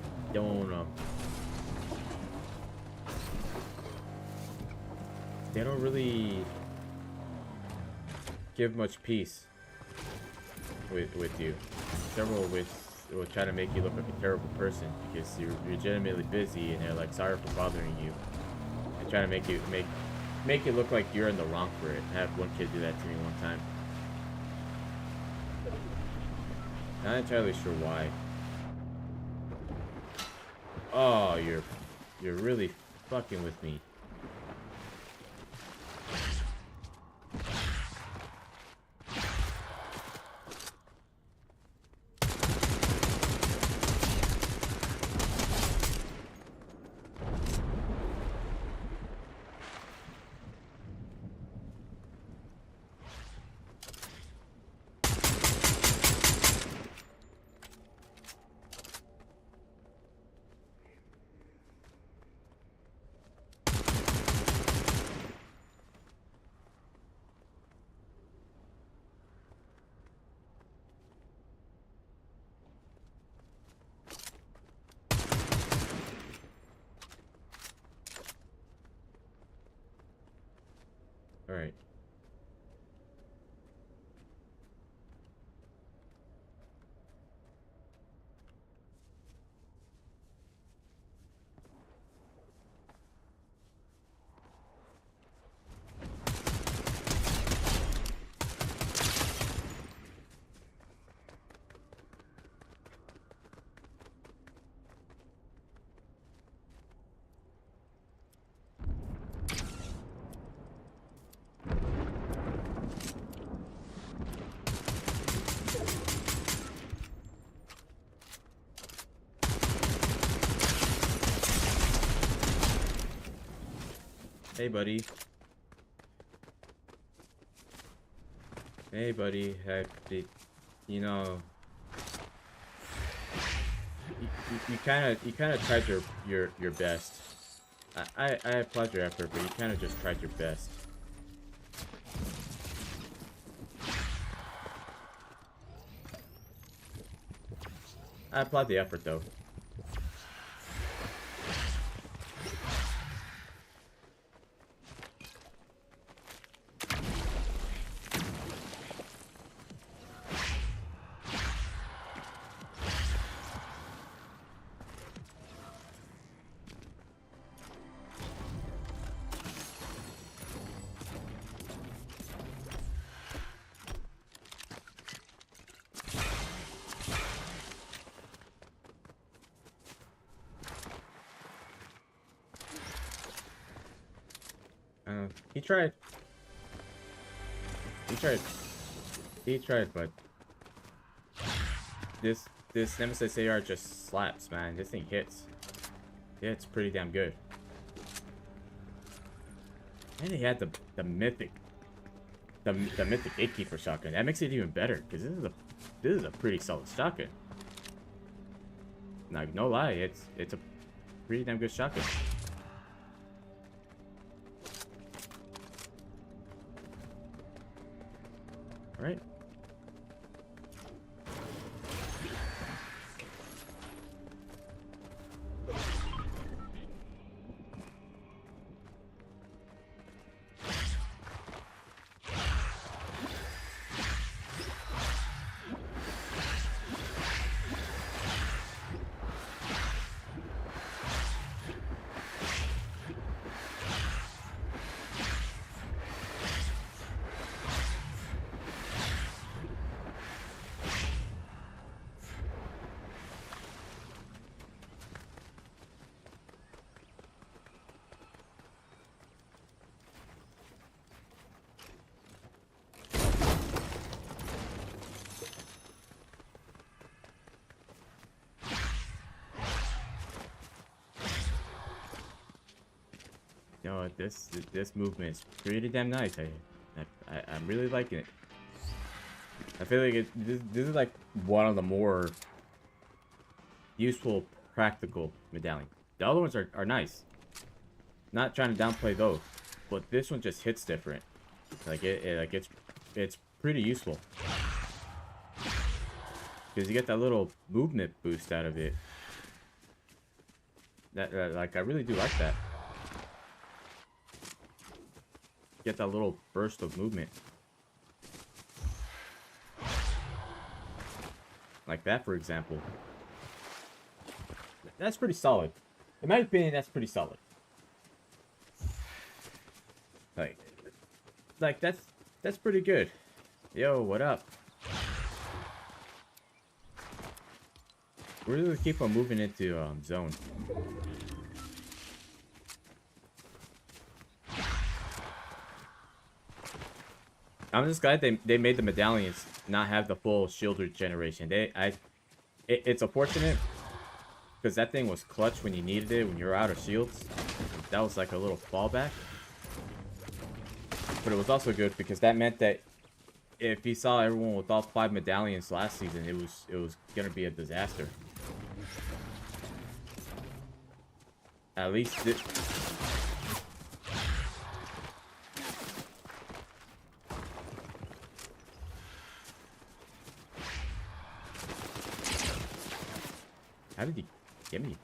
they don't really give much peace with you. Several of which will try to make you look like a terrible person because you're legitimately busy, and they're like sorry for bothering you, and try to make it look like you're in the wrong for it. I had one kid do that to me one time. Not entirely sure why. Oh, you're really fucking with me. All right. Hey, buddy. Hey, buddy. You know, you kind of tried your best. I applaud your effort, but you kind of just tried your best. I applaud the effort, though. He tried. He tried. He tried, but this Nemesis AR just slaps, man. This thing hits. Yeah, it's pretty damn good. And he had the mythic Gatekeeper shotgun. That makes it even better because this is a pretty solid shotgun. Like, no lie, it's a pretty damn good shotgun. All right. You know, this movement is pretty damn nice. I'm really liking it. I feel like this is like one of the more useful, practical medallions. The other ones are nice. Not trying to downplay those, but this one just hits different. Like it's pretty useful because you get that little movement boost out of it. That like I really do like that. Get that little burst of movement. Like that, for example. That's pretty solid. In my opinion, that's pretty solid. Like that's pretty good. Yo, what up? We're gonna keep on moving into zone. I'm just glad they made the medallions not have the full shield regeneration. It's unfortunate because that thing was clutch when you needed it, when you're out of shields. That was like a little fallback. But it was also good because that meant that if you saw everyone with all 5 medallions last season, it was gonna be a disaster. At least it. How did he get me?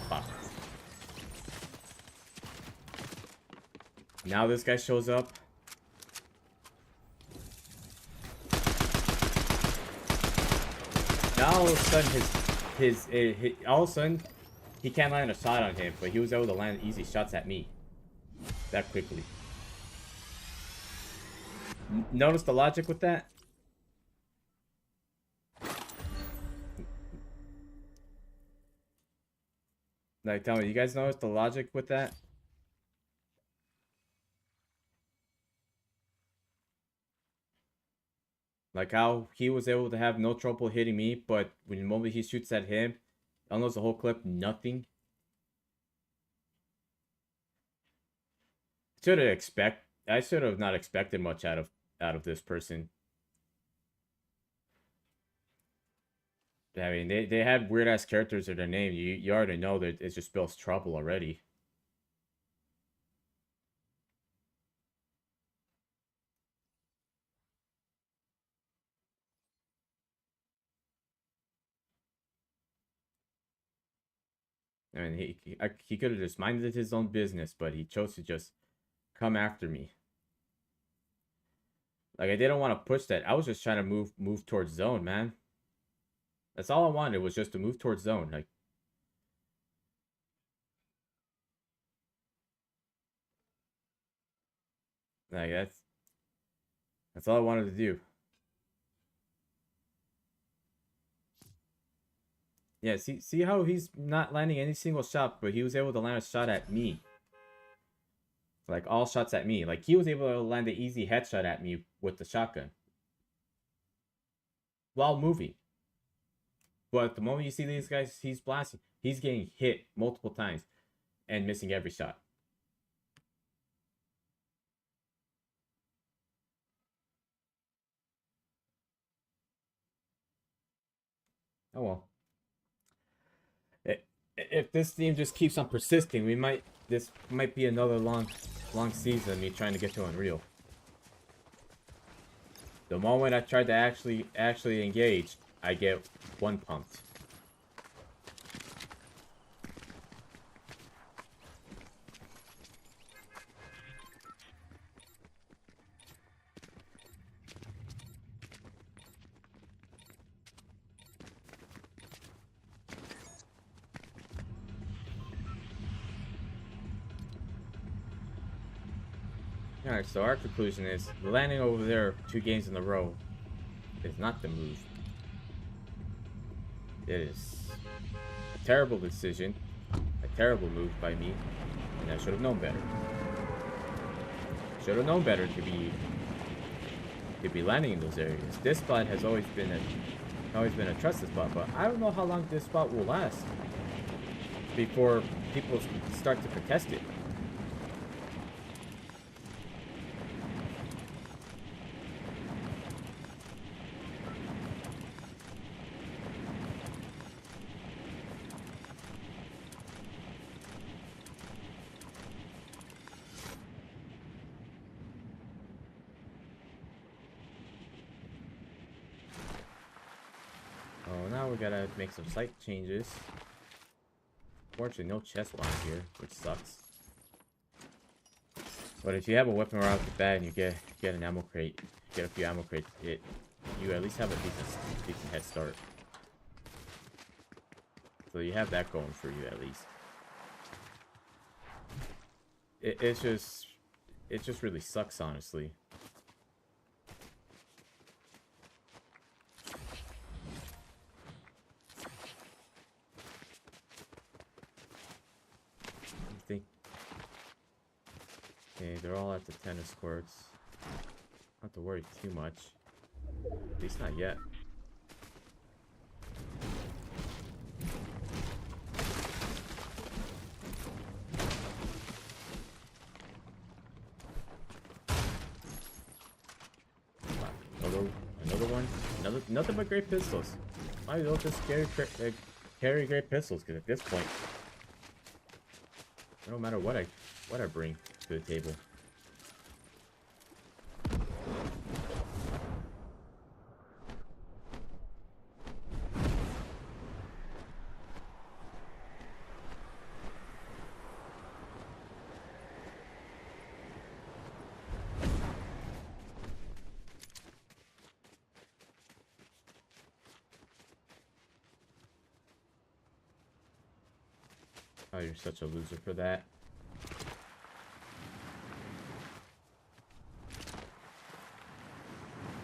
Fuck. Now this guy shows up. Now all of a sudden all of a sudden he can't land a shot on him, but he was able to land easy shots at me that quickly. Notice the logic with that? Like, tell me, you guys notice the logic with that? Like how he was able to have no trouble hitting me, but when the moment he shoots at him, unloads the whole clip, nothing. I should have not expected much out of this person. I mean, they had weird ass characters in their name. You already know that it just spells trouble already. I mean, he could have just minded his own business, but he chose to just come after me. Like, I didn't want to push that. I was just trying to move towards zone, man. That's all I wanted, was just to move towards zone. Like that's all I wanted to do. Yeah, see how he's not landing any single shot, but he was able to land a shot at me. Like, all shots at me. Like, he was able to land an easy headshot at me with the shotgun. While moving. But the moment you see these guys, he's blasting. He's getting hit multiple times. And missing every shot. Oh well. If this team just keeps on persisting, this might be another long season of me trying to get to Unreal. The moment I tried to actually engage, I get one pumped. Alright, so our conclusion is landing over there 2 games in a row is not the move. It is a terrible decision, a terrible move by me, and I should have known better. Should have known better to be landing in those areas. This spot has always been a trusted spot, but I don't know how long this spot will last before people start to contest it. Oh, now we gotta make some site changes. Fortunately, no chest line here, which sucks. But if you have a weapon right off the bat and you get an ammo crate, get a few ammo crates, you at least have a decent head start. So you have that going for you at least. It just really sucks, honestly. Okay, they're all at the tennis courts. Not have to worry too much. At least not yet. Another one. Nothing but great pistols. Might as well just carry great pistols, because at this point, no matter what I bring to the table. Oh, you're such a loser for that.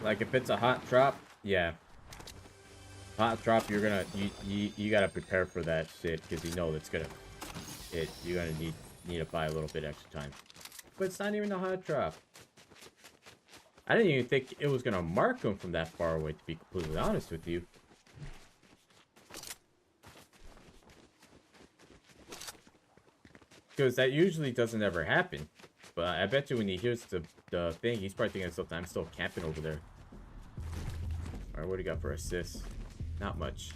Like, if it's a hot drop, yeah. Hot drop, you gotta prepare for that shit, because you know that's gonna, you're gonna need to buy a little bit extra time. But it's not even a hot drop. I didn't even think it was gonna mark him from that far away, to be completely honest with you. Because that usually doesn't ever happen. But I bet you when he hears the thing, he's probably thinking himself, I'm still camping over there. Alright, what do you got for assists? Not much.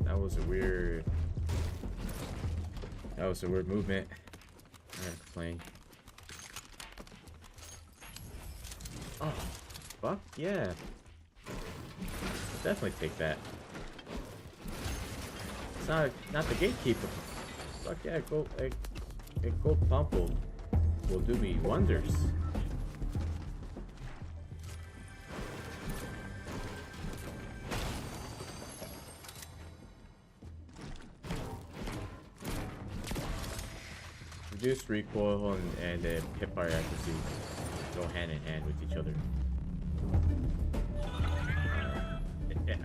That was a weird movement. I'm not playing. Oh, fuck yeah. I'll definitely take that. It's not the gatekeeper. Fuck yeah, a gold pump will do me wonders. Reduced recoil and hipfire accuracy go hand in hand with each other.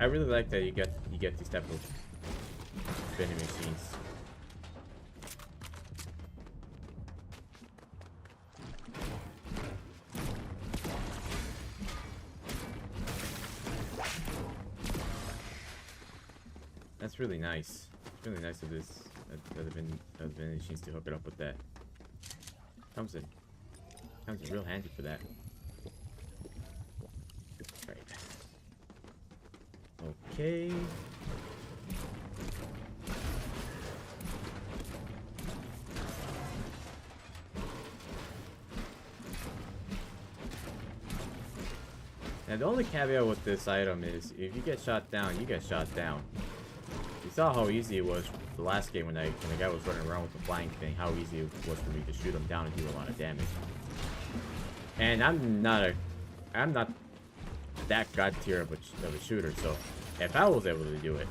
I really like that you get these type of vending machines. That's really nice. It's really nice of this vending machines to hook it up with that. Comes in real handy for that. Right. Okay. Now the only caveat with this item is if you get shot down, you get shot down. You saw how easy it was the last game when the guy was running around with the flying thing, how easy it was for me to shoot him down and do a lot of damage. And I'm not that god tier of a shooter, so if I was able to do it,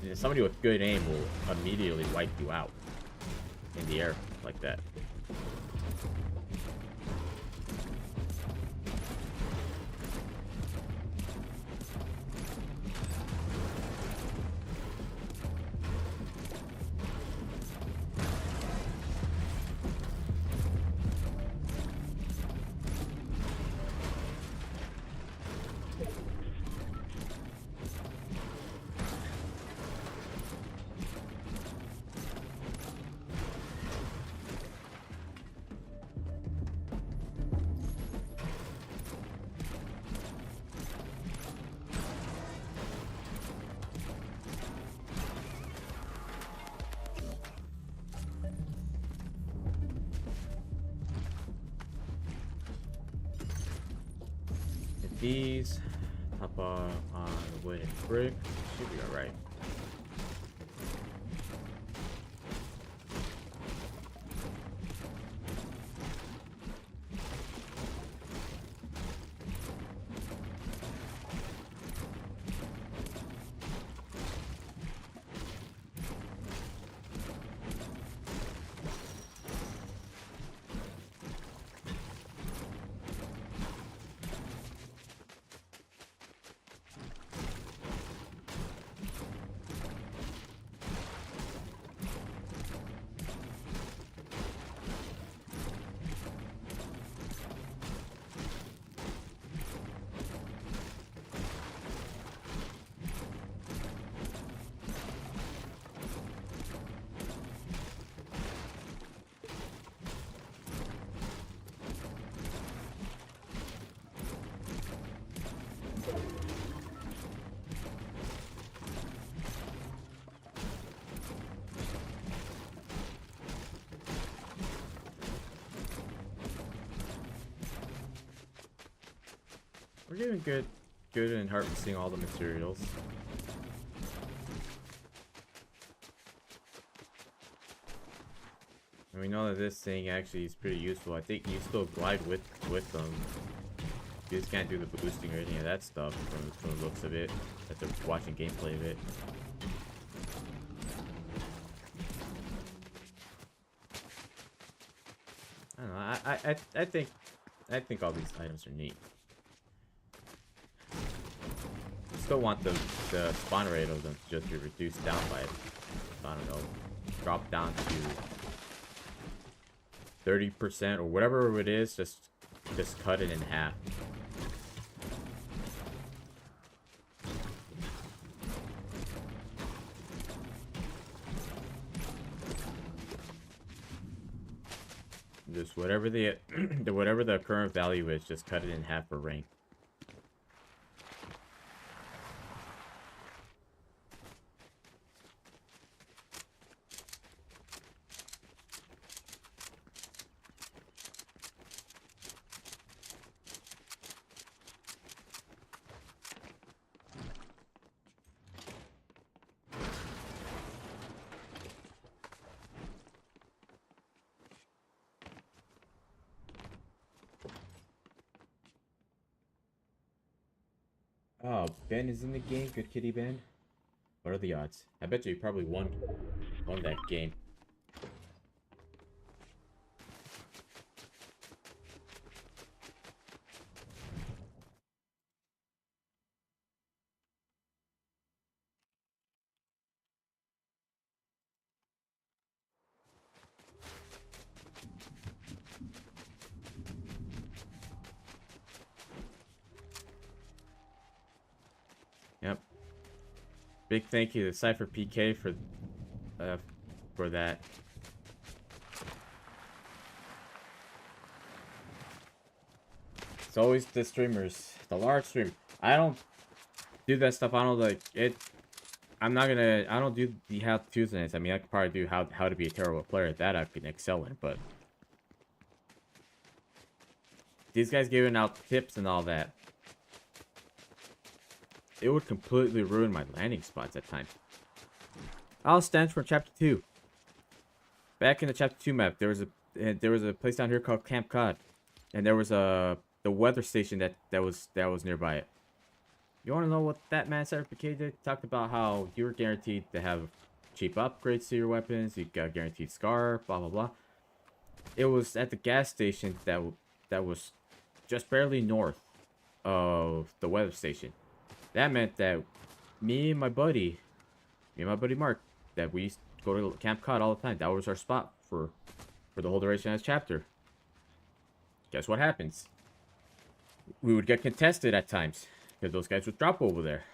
then somebody with good aim will immediately wipe you out in the air like that. These top on the wooden brick should be alright. We're getting good in harvesting all the materials. And we know that this thing actually is pretty useful. I think you still glide with them. You just can't do the boosting or any of that stuff from the looks of it. After watching gameplay of it. I don't know. I think all these items are neat. Still want the spawn rate of them to just be reduced down by, I don't know, drop down to 30% or whatever it is. Just cut it in half. Just whatever the whatever the current value is, just cut it in half for rank. Oh, Ben is in the game. Good kitty, Ben. What are the odds? I bet you probably won that game. Big thank you to Cypher PK for that. It's always the streamers, the large stream. I don't do that stuff. I don't like it. I don't do the how to things. I mean, I could probably do how to be a terrible player. That I can excel in, but these guys giving out tips and all that, it would completely ruin my landing spots at times. All stands for Chapter 2. Back in the Chapter 2 map, there was a place down here called Camp Cod, and there was the weather station that was nearby it. You want to know what that man Cypher PK did? Talked about how you were guaranteed to have cheap upgrades to your weapons. You got guaranteed scar, blah blah blah. It was at the gas station that was just barely north of the weather station. That meant that me and my buddy Mark, that we used to go to Camp Cod all the time. That was our spot for the whole duration of this chapter. Guess what happens? We would get contested at times because those guys would drop over there.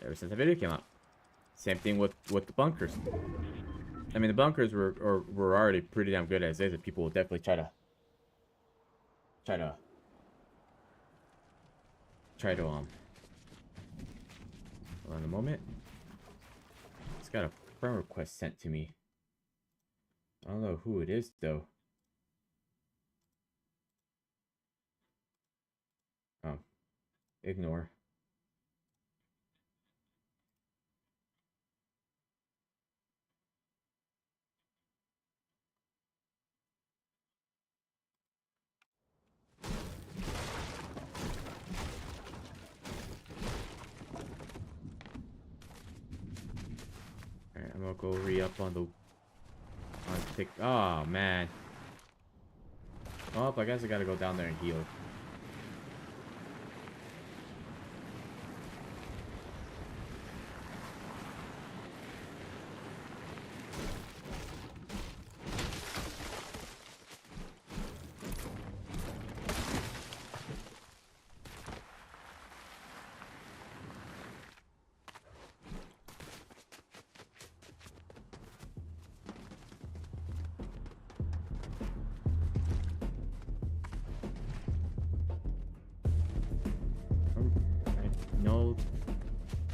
Ever since the video came out. Same thing with the bunkers. I mean, the bunkers were already pretty damn good as is, and people will definitely try to hold on a moment. It's got a friend request sent to me. I don't know who it is though. Oh, ignore. Alright, I'm gonna go re-up on the tick. Oh man. Oh, I guess I gotta go down there and heal.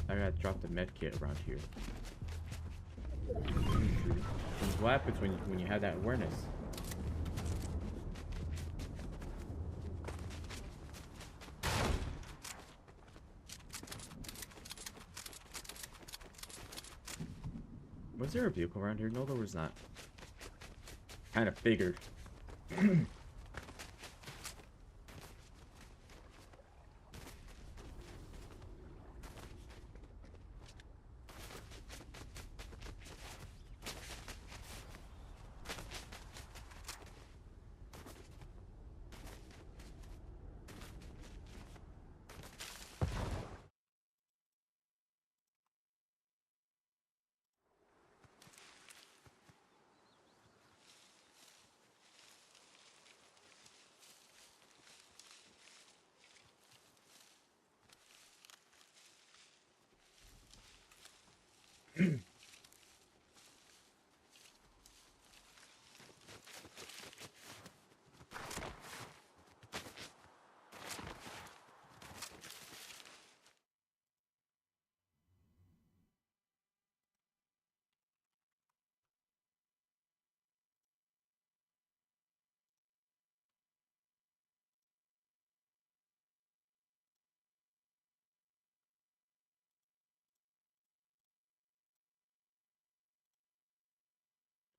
I gotta drop the med kit around here. What happens when you have that awareness? Was there a vehicle around here? No, there was not. Kind of figured.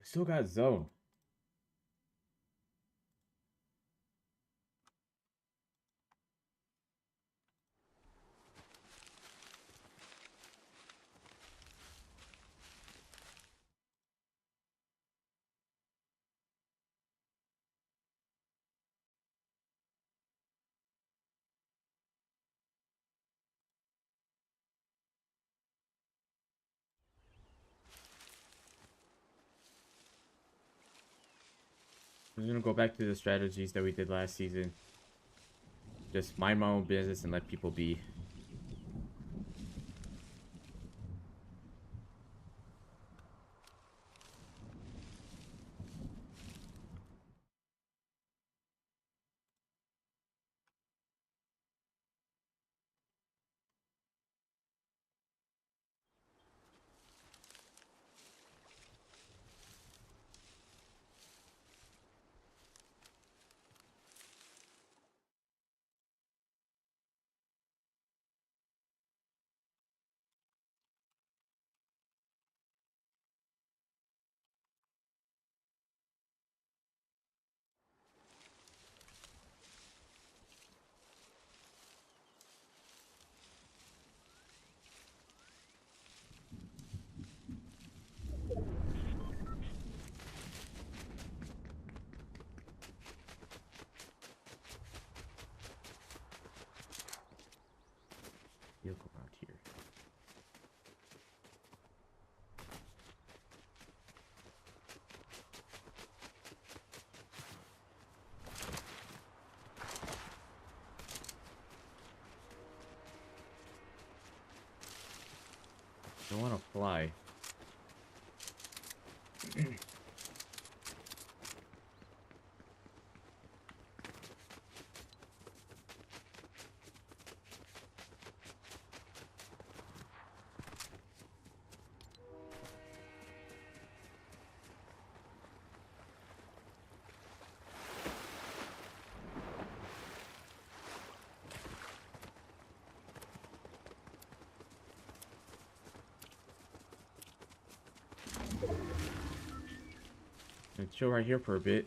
Still got zone. I'm gonna go back to the strategies that we did last season. Just mind my own business and let people be. I want to fly. And chill right here for a bit.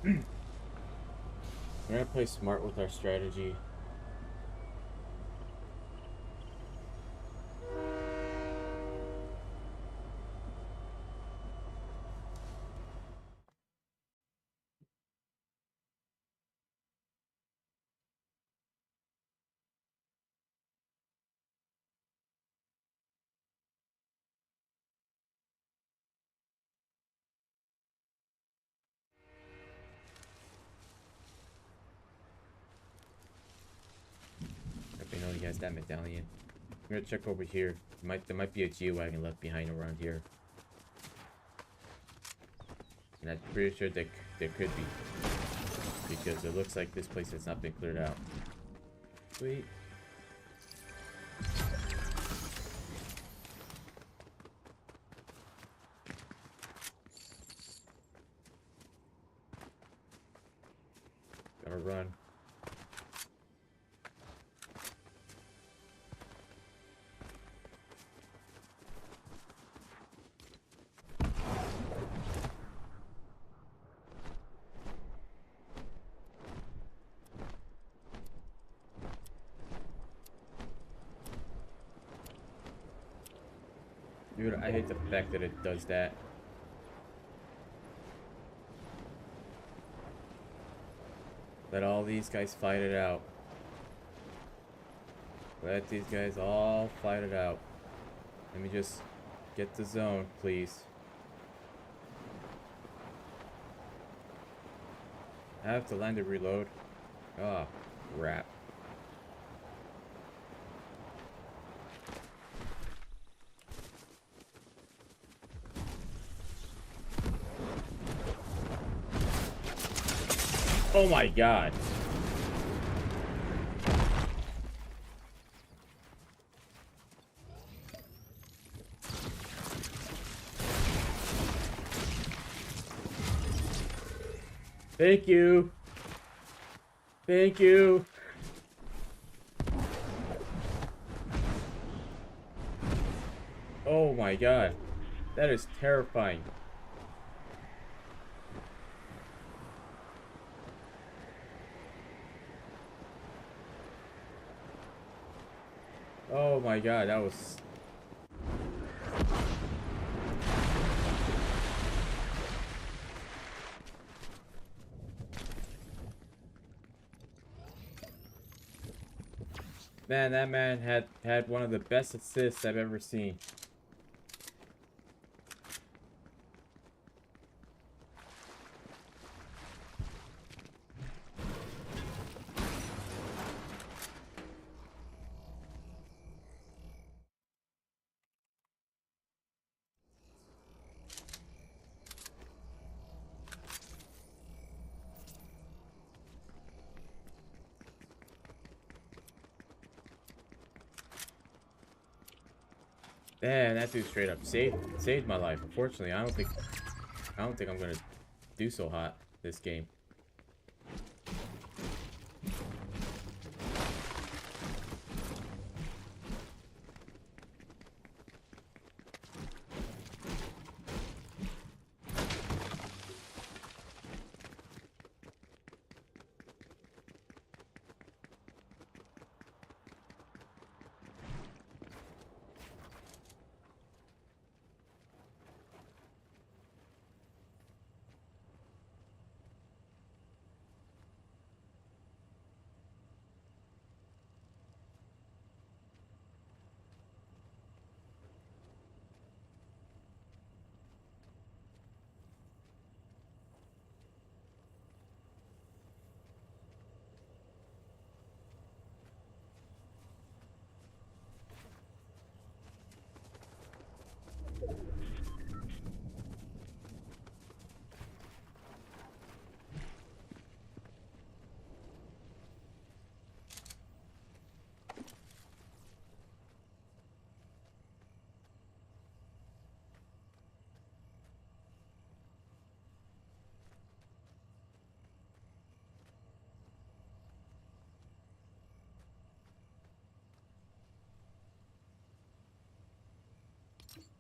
We're gonna play smart with our strategy. Hope you know he has that medallion. I'm gonna check over here. There might be a G-Wagon left behind around here. And I'm pretty sure there could be. Because it looks like this place has not been cleared out. Sweet. Gotta run. Dude, I hate the fact that it does that. Let all these guys fight it out. Let these guys all fight it out. Let me just get the zone, please. I have to land and reload. Oh, crap. Oh my god. Thank you. Thank you. Oh my god. That is terrifying. Oh my god, that was... Man, that man had one of the best assists I've ever seen. Man, that dude straight up saved my life. Unfortunately, I don't think I'm gonna do so hot this game.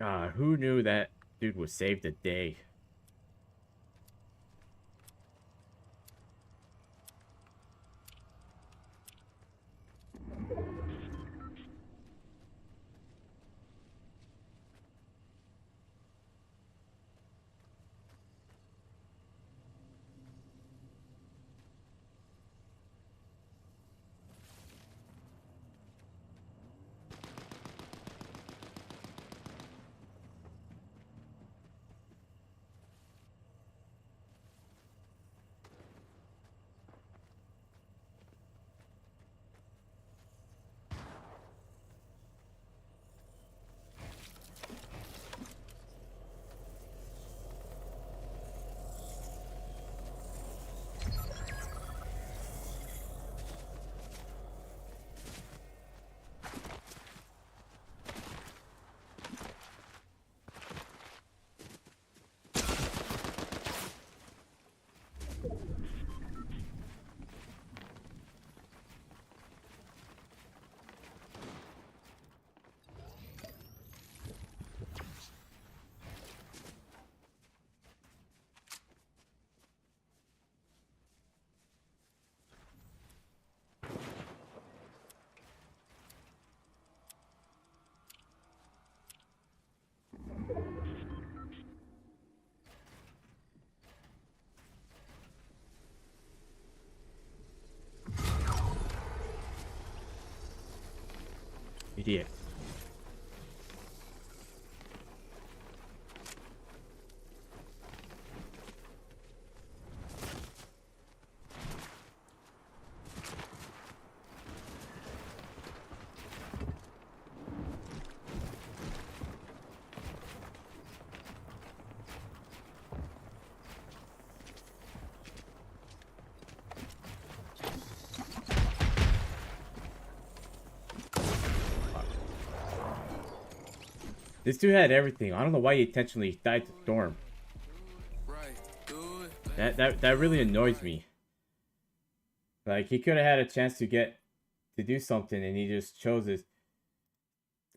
Who knew that dude would save the day? Idiot. This dude had everything. I don't know why he intentionally died to Storm. That really annoys me. Like, he could have had a chance to do something, and he just chose this.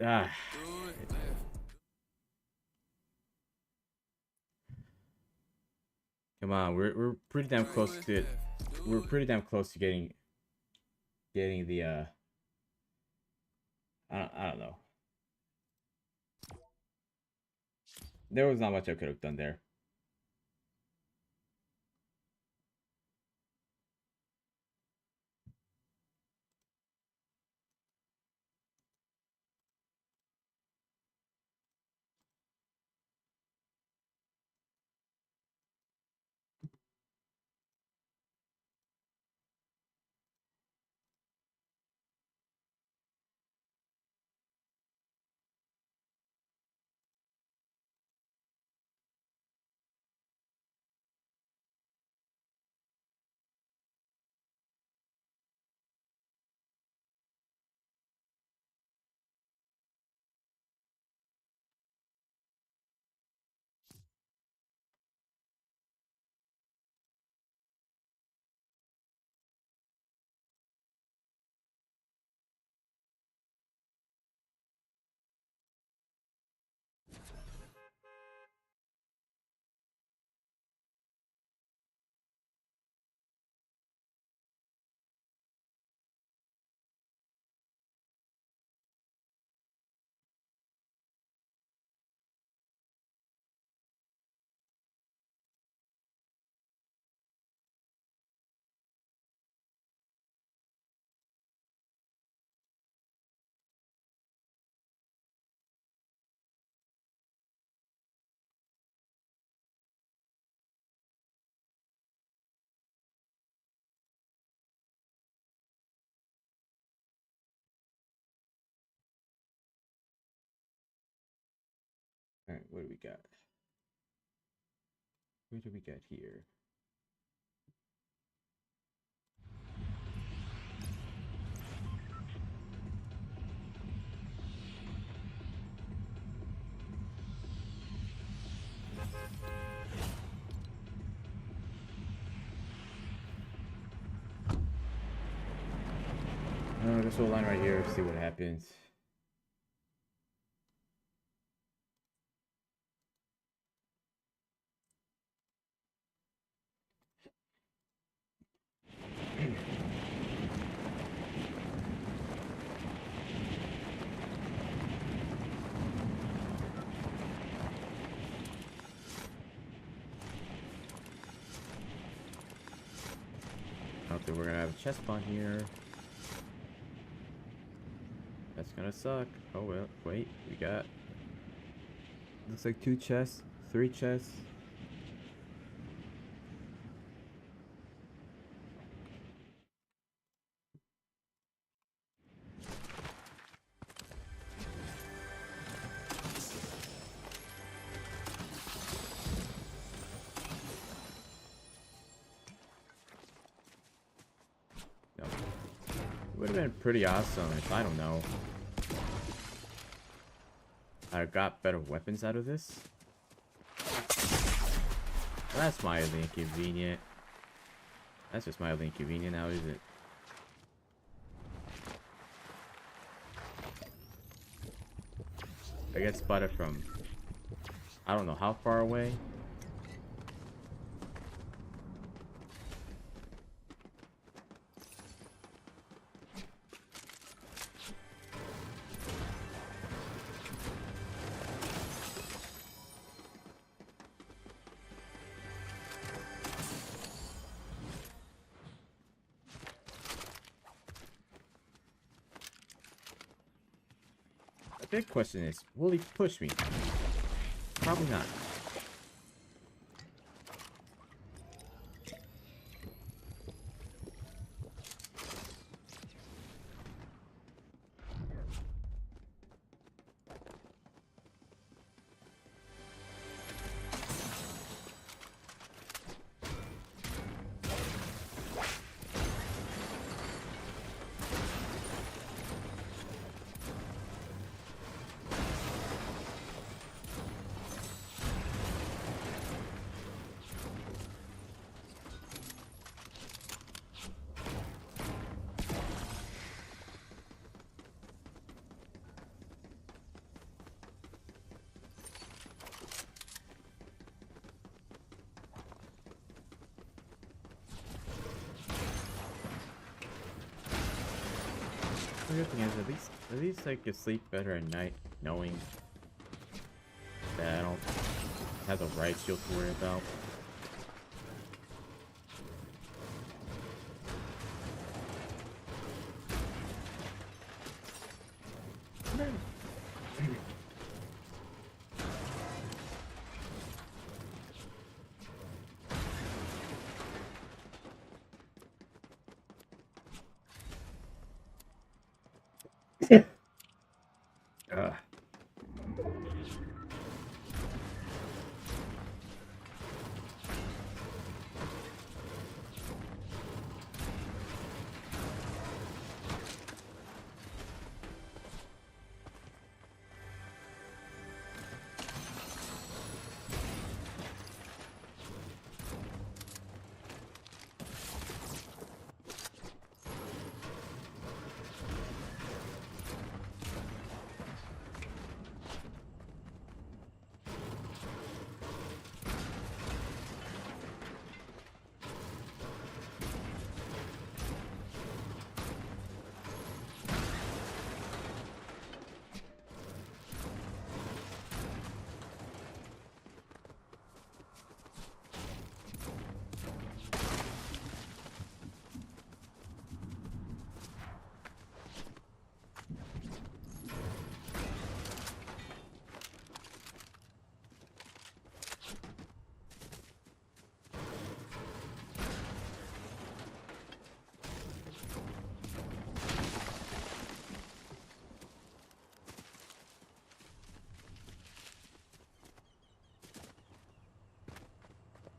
Ah. Come on, we're pretty damn close to it. We're pretty damn close to getting the I don't know. There was not much I could have done there. All right, what do we got? What do we got here? This whole line right here. See what happens. then we're gonna have a chest spawn here. That's gonna suck. Oh well, wait, we got... Looks like 2 chests, 3 chests. No. It would have been pretty awesome if, I don't know, I got better weapons out of this. Well, that's mildly inconvenient. That's just mildly inconvenient now, is it? I get spotted from I don't know how far away. The big question is, will he push me? Probably not. The good thing is, at least I can sleep better at night, knowing that I don't have the riot shield to worry about. Ugh.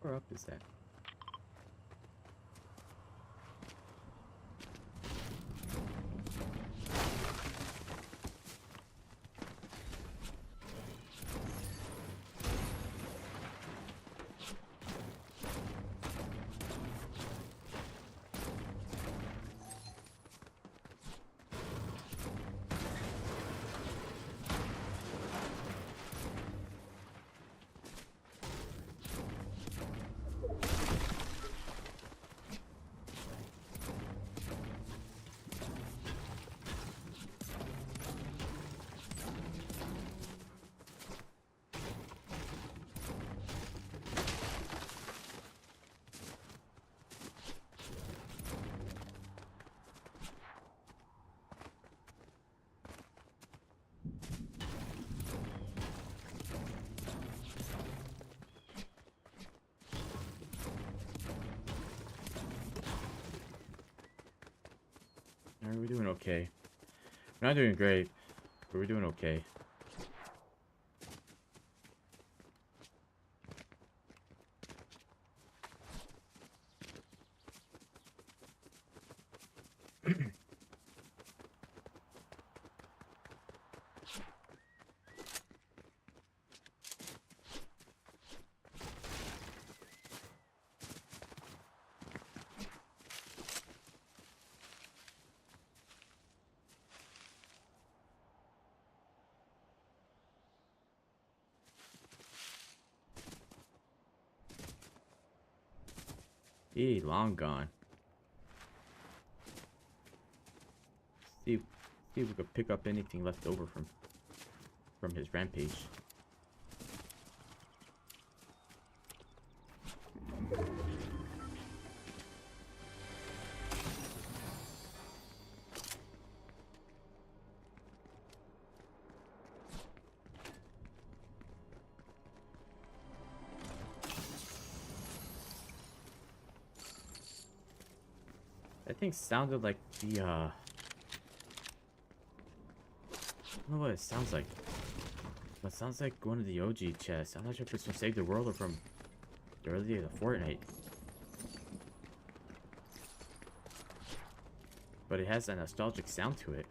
Where up is that? We're doing okay. We're not doing great, but we're doing okay. Long gone. See if we could pick up anything left over from his rampage. That thing sounded like the, I don't know what it sounds like. But it sounds like one of the OG chests. I'm not sure if it's from Save the World or from the early days of Fortnite. But it has a nostalgic sound to it.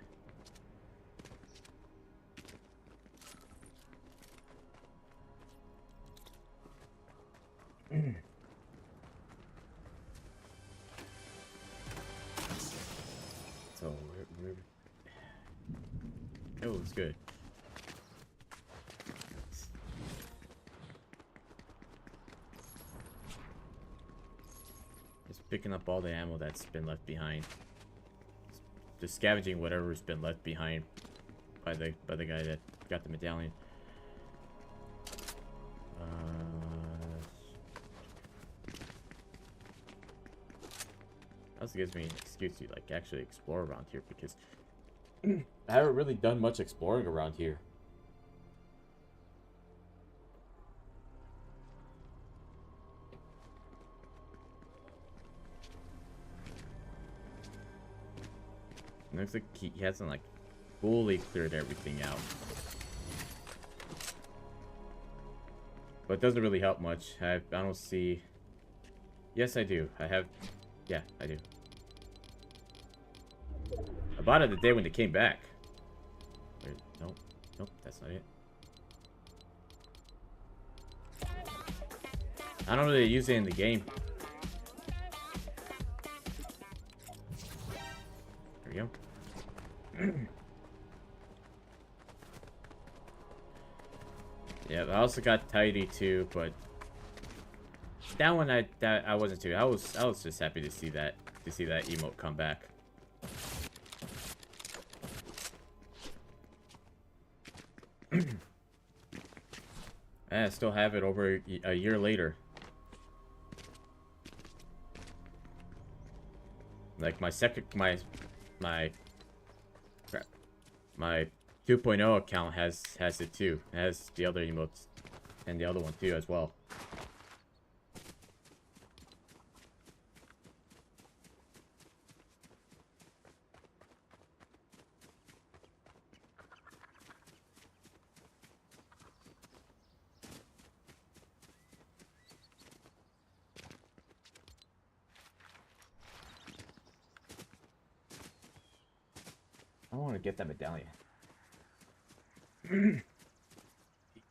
So, it was good. Just picking up all the ammo that's been left behind. Just scavenging whatever's been left behind by the guy that got the medallion. Also gives me an excuse to like actually explore around here because I haven't really done much exploring around here. It looks like he hasn't like fully cleared everything out. But it doesn't really help much. I don't see... Yes, I do. I have... Yeah, I do. I bought it the day when they came back. Wait, nope. Nope, that's not it. I don't really use it in the game. There we go. Yeah, I also got Tidy too, but that one I wasn't too. I was just happy to see that emote come back. And I still have it over a year later. Like my 2.0 account has it too. It has the other emotes and the other one too as well. I want to get that medallion.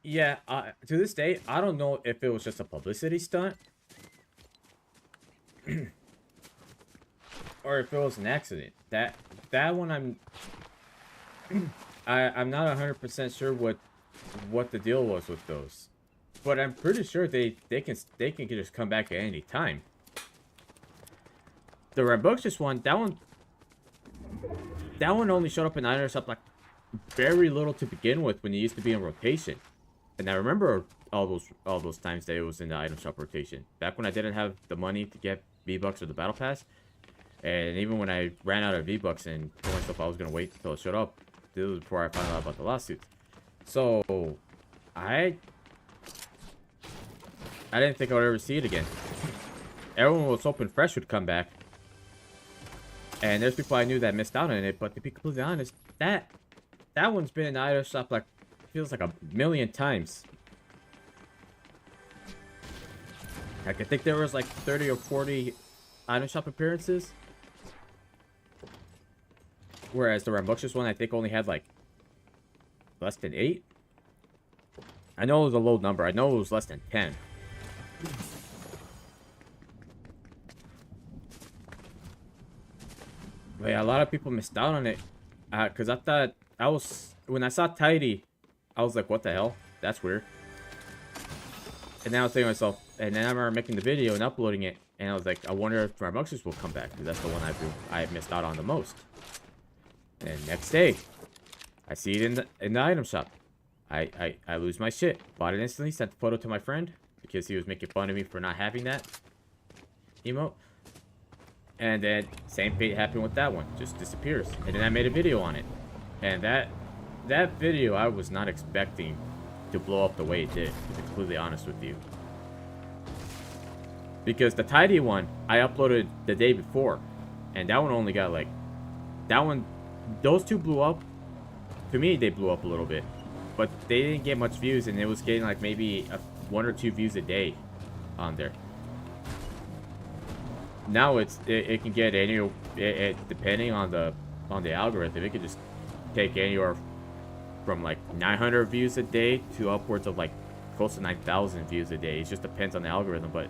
Yeah, to this day, I don't know if it was just a publicity stunt or if it was an accident. That one I'm not 100% sure what the deal was with those, but I'm pretty sure they can just come back at any time. The Rambunctious one, that one only showed up in Iron Shop like very little to begin with when it used to be in rotation. And I remember all those times that it was in the item shop rotation. Back when I didn't have the money to get V-Bucks or the Battle Pass. And even when I ran out of V-Bucks and told myself I was going to wait until it showed up. This was before I found out about the lawsuit. So, I didn't think I would ever see it again. Everyone was hoping Fresh would come back. And there's people I knew that missed out on it, but to be completely honest, that one's been in the item shop like feels like a million times. Like I think there was like 30 or 40 item shop appearances. Whereas the Rambunctious one I think only had like less than 8. I know it was a low number. I know it was less than 10. But yeah, a lot of people missed out on it. Because I thought, when I saw Tidy, I was like, what the hell? That's weird. And then I was thinking to myself, and then I remember making the video and uploading it, and I was like, I wonder if Rambunctious will come back, because that's the one I missed out on the most. And next day, I see it in the item shop. I lose my shit. Bought it instantly, sent the photo to my friend, because he was making fun of me for not having that emote. And then, same fate happened with that one. Just disappears. And then I made a video on it. And that video, I was not expecting to blow up the way it did, to be completely honest with you. Because the Tidy one, I uploaded the day before. And that one only got like... Those two blew up. To me, they blew up a little bit. But they didn't get much views, and it was getting like maybe 1 or 2 views a day on there. Now it can get any, depending on the algorithm, it could just take anywhere from like 900 views a day to upwards of like close to 9,000 views a day. It just depends on the algorithm, but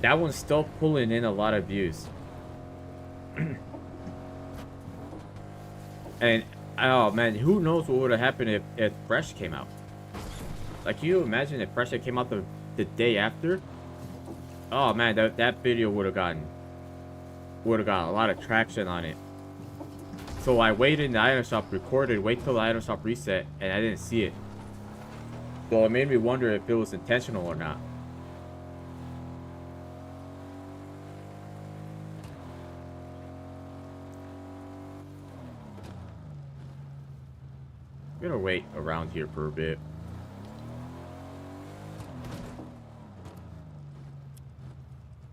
that one's still pulling in a lot of views. And oh man, who knows what would have happened if Fresh came out? Like, can you imagine if Fresh came out the day after? Oh man, that video would have gotten a lot of traction on it. So I waited in the item shop, recorded, wait till the item shop reset, and I didn't see it. So it made me wonder if it was intentional or not. I'm gonna wait around here for a bit.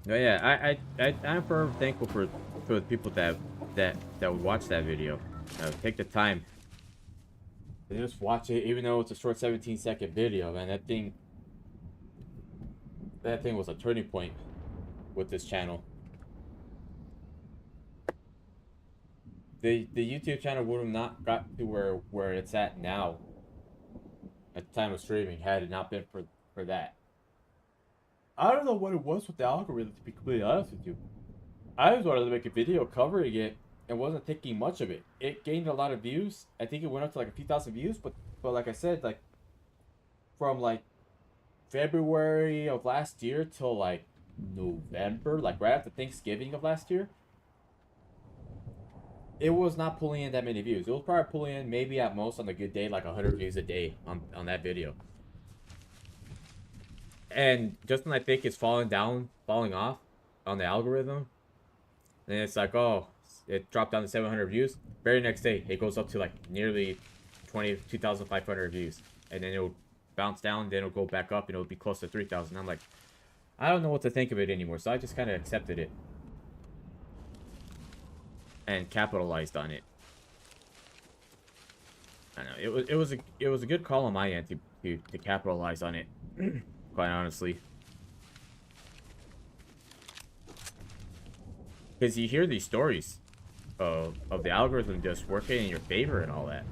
No, yeah, I'm forever thankful for the people that would watch that video. Take the time to just watch it, even though it's a short 17-second video. Man, that thing was a turning point with this channel. The YouTube channel would have not got to where it's at now at the time of streaming had it not been for that. I don't know what it was with the algorithm, to be completely honest with you. I just wanted to make a video covering it and wasn't thinking much of it. It gained a lot of views. I think it went up to like a few thousand views, but like I said, like from like February of last year till like November, like right after Thanksgiving of last year, it was not pulling in that many views. It was probably pulling in maybe at most on a good day like 100 views a day on that video. And just when I think it's falling off on the algorithm, and it's like, oh, it dropped down to 700 views. Very next day, it goes up to like nearly 22,500 views. And then it'll bounce down, then it'll go back up, and it'll be close to 3,000. I'm like, I don't know what to think of it anymore. So I just kind of accepted it. And capitalized on it. I know, it was a good call on my end to capitalize on it. Quite honestly. Because you hear these stories of the algorithm just working in your favor and all that.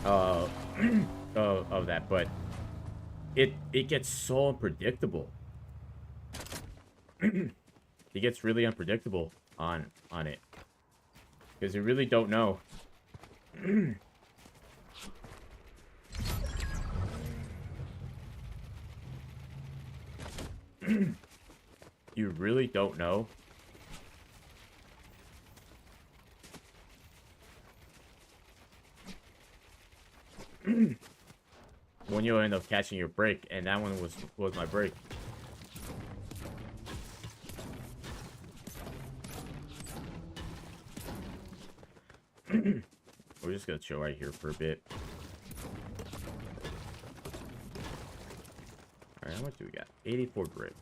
Of that, but it gets so unpredictable. It gets really unpredictable on it. Because you really don't know. You really don't know. When you'll end up catching your break, and that one was my break. We're just gonna chill right here for a bit. Alright, how much do we got? 84 brick.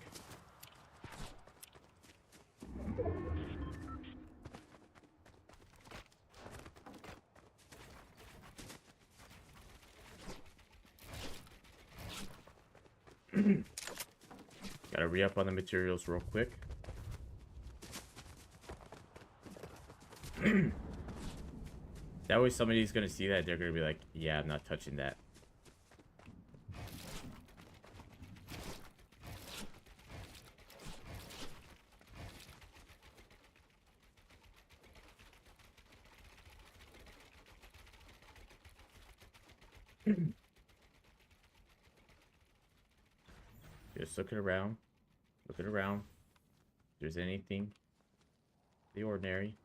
Gotta re-up on the materials real quick. That way somebody's gonna see that, they're gonna be like, yeah, I'm not touching that. Just looking around. Looking around. If there's anything the ordinary.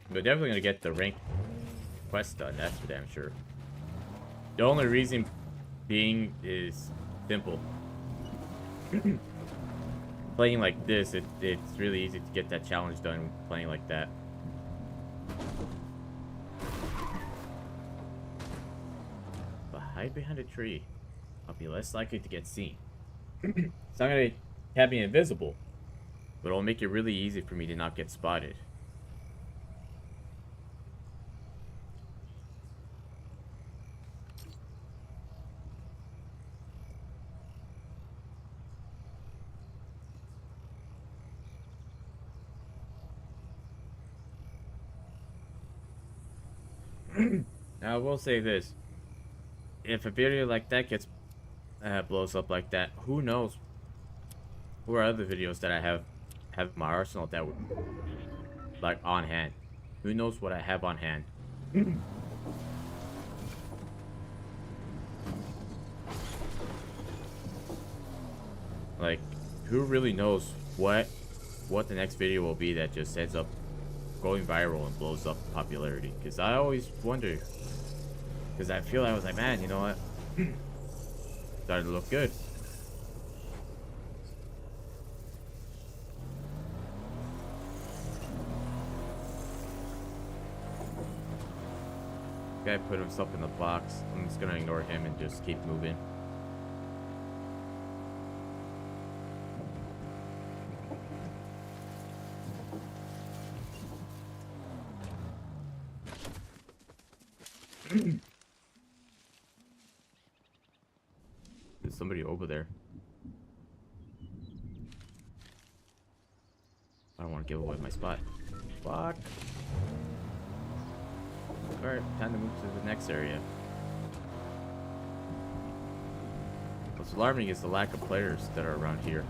We're definitely gonna get the rank quest done, that's for damn sure. The only reason being is simple. Playing like this, it's really easy to get that challenge done playing like that. But hide behind a tree. I'll be less likely to get seen. It's not gonna have me invisible, but it'll make it really easy for me to not get spotted. Now, I will say this. If a video like that gets blows up like that, who knows? What are other videos that I have in my arsenal that would, like, on hand? Who knows what I have on hand? Like, who really knows what the next video will be that just ends up going viral and blows up popularity? Because I always wonder. Because I feel I was like, man, you know what? Started to look good. Guy put himself in the box. I'm just gonna ignore him and just keep moving. There's somebody over there. I don't want to give away my spot. Fuck. Alright, time to move to the next area. What's alarming is the lack of players that are around here.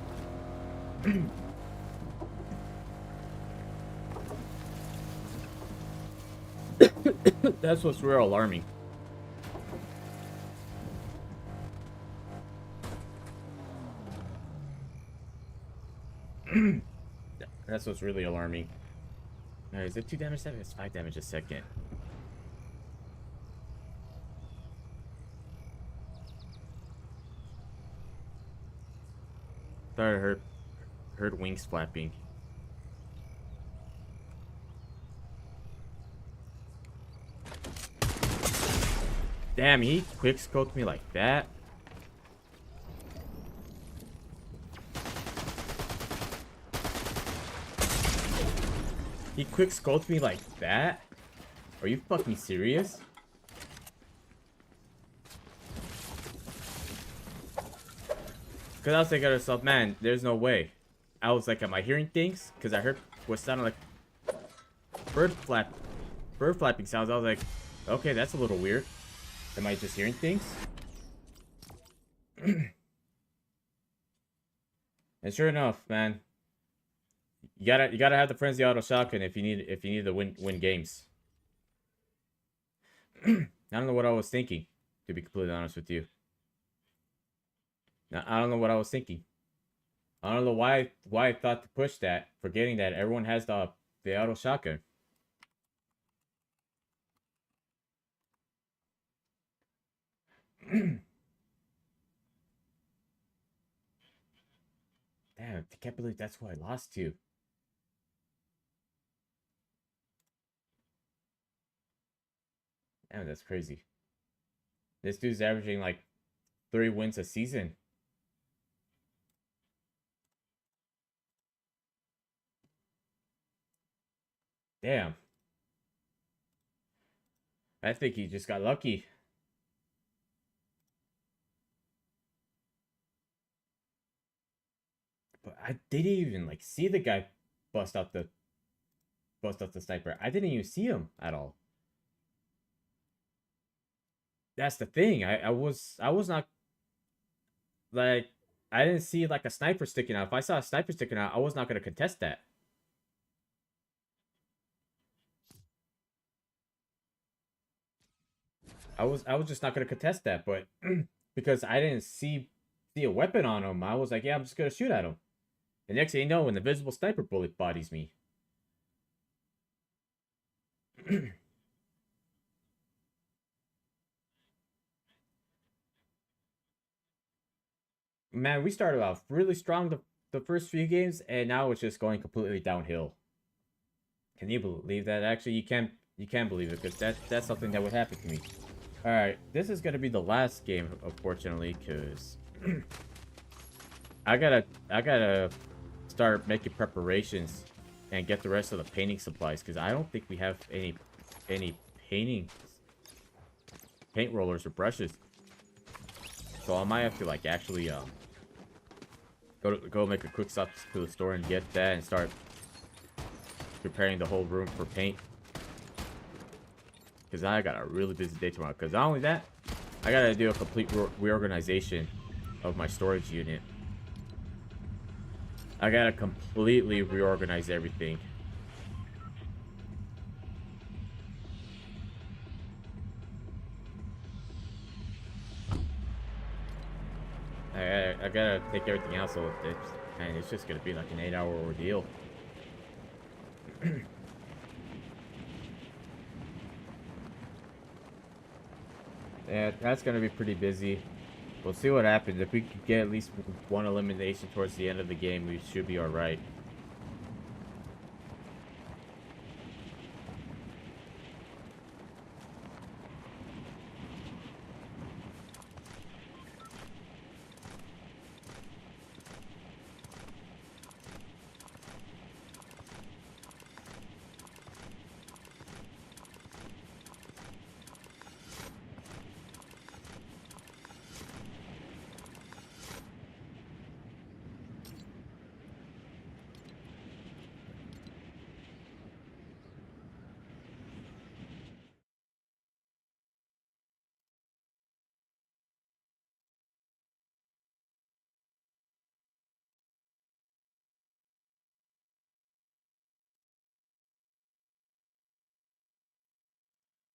That's what's real alarming. That's what's really alarming. Alright, is it 2 damage? It's 5 damage a second. Thought I heard wings flapping. Damn, he quick scoped me like that. He quick scoped me like that? Are you fucking serious? Because I was thinking to myself, man, there's no way. I was like, am I hearing things? Because I heard what sounded like bird flapping sounds. I was like, okay, that's a little weird. Am I just hearing things? And sure enough, man, you gotta have the frenzy auto shotgun if you need to win games. I don't know what I was thinking, to be completely honest with you. Now, I don't know what I was thinking. I don't know why I thought to push that, forgetting that everyone has the auto shotgun. Damn, I can't believe that's who I lost to. Damn, that's crazy. This dude's averaging like 3 wins a season. Damn. I think he just got lucky. But I didn't even like see the guy bust out the sniper. I didn't even see him at all. That's the thing. I was not like I didn't see like a sniper sticking out. If I saw a sniper sticking out, I was not gonna contest that. I was just not gonna contest that, but because I didn't see a weapon on him, I was like, yeah, I'm just gonna shoot at him. The next thing you know, an invisible sniper bullet bodies me. Man, we started off really strong the first few games, and now it's just going completely downhill. Can you believe that? Actually, you can't believe it because that's something that would happen to me. All right, this is gonna be the last game, unfortunately, because I gotta start making preparations and get the rest of the painting supplies because I don't think we have any paint rollers or brushes. So I might have to like actually go make a quick stop to the store and get that and start preparing the whole room for paint. Because I got a really busy day tomorrow. Because not only that, I gotta do a complete reorganization of my storage unit. I gotta completely reorganize everything. I gotta take everything out, so it's just gonna be like an 8-hour ordeal. Yeah, that's gonna be pretty busy. We'll see what happens. If we could get at least one elimination towards the end of the game, we should be alright.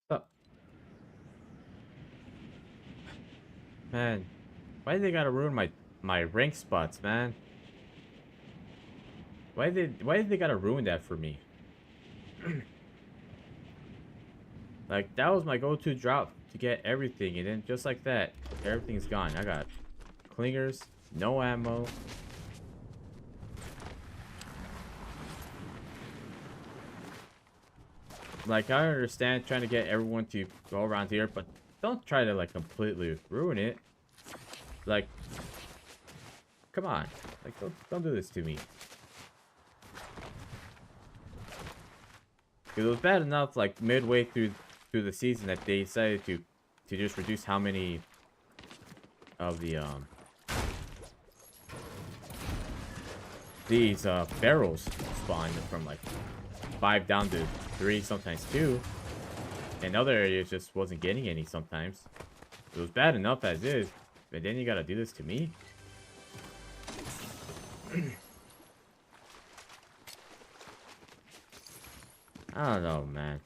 Oh, man. Why did they gotta ruin my rank spots, man? Why did they gotta ruin that for me? Like, that was my go-to drop to get everything, and then just like that, everything's gone. I got clingers, no ammo. Like, I understand trying to get everyone to go around here, but don't try to, like, completely ruin it. Like, come on. Like, don't do this to me. It was bad enough, like, midway through the season that they decided to just reduce how many of the, these, barrels spawn from, like, 5 down to 3, sometimes 2. And other areas just wasn't getting any sometimes. It was bad enough as is, but then you gotta do this to me? I don't know, man.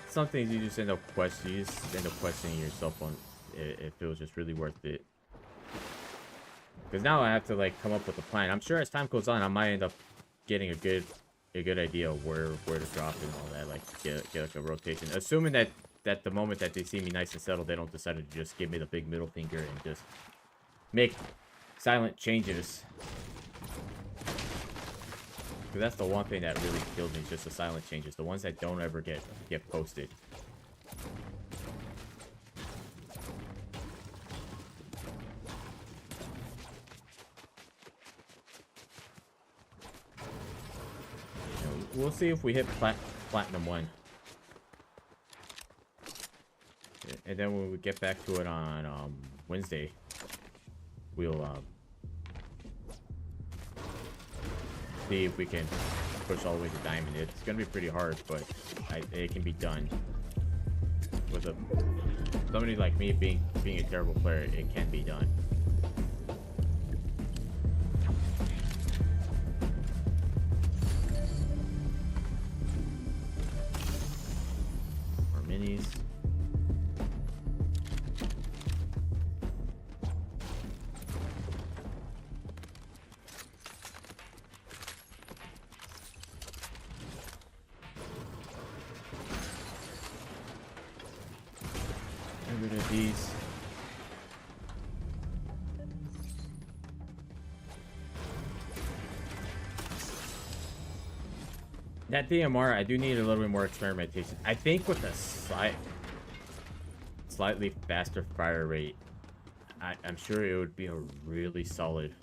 Some things you just end up questioning. You just end up questioning yourself on if it was just really worth it. Because now I have to like come up with a plan. I'm sure as time goes on, I might end up getting a good idea of where to drop and all that. Like get like a rotation. Assuming that the moment that they see me nice and settled, they don't decide to just give me the big middle finger and just make silent changes. Because that's the one thing that really kills me, is just the silent changes. The ones that don't ever get posted. we'll see if we hit platinum 1. And then when we get back to it on Wednesday, we'll see if we can push all the way to diamond. It's gonna be pretty hard, but it can be done. With somebody like me being a terrible player, it can be done. More minis. Get rid of these. That DMR, I do need a little bit more experimentation. I think with a slightly faster fire rate, I'm sure it would be a really solid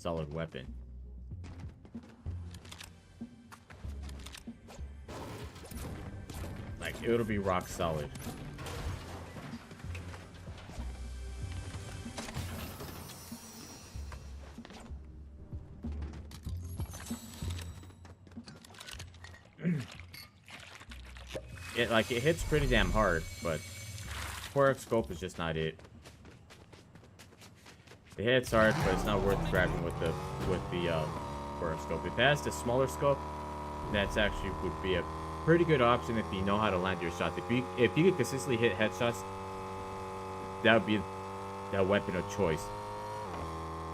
weapon. Like, it'll be rock solid. It hits pretty damn hard, but 4x scope is just not it. It hits hard, but it's not worth grabbing with the 4x scope. If it has the smaller scope, that's actually would be a pretty good option if you know how to land your shots. If you could consistently hit headshots, that would be that weapon of choice.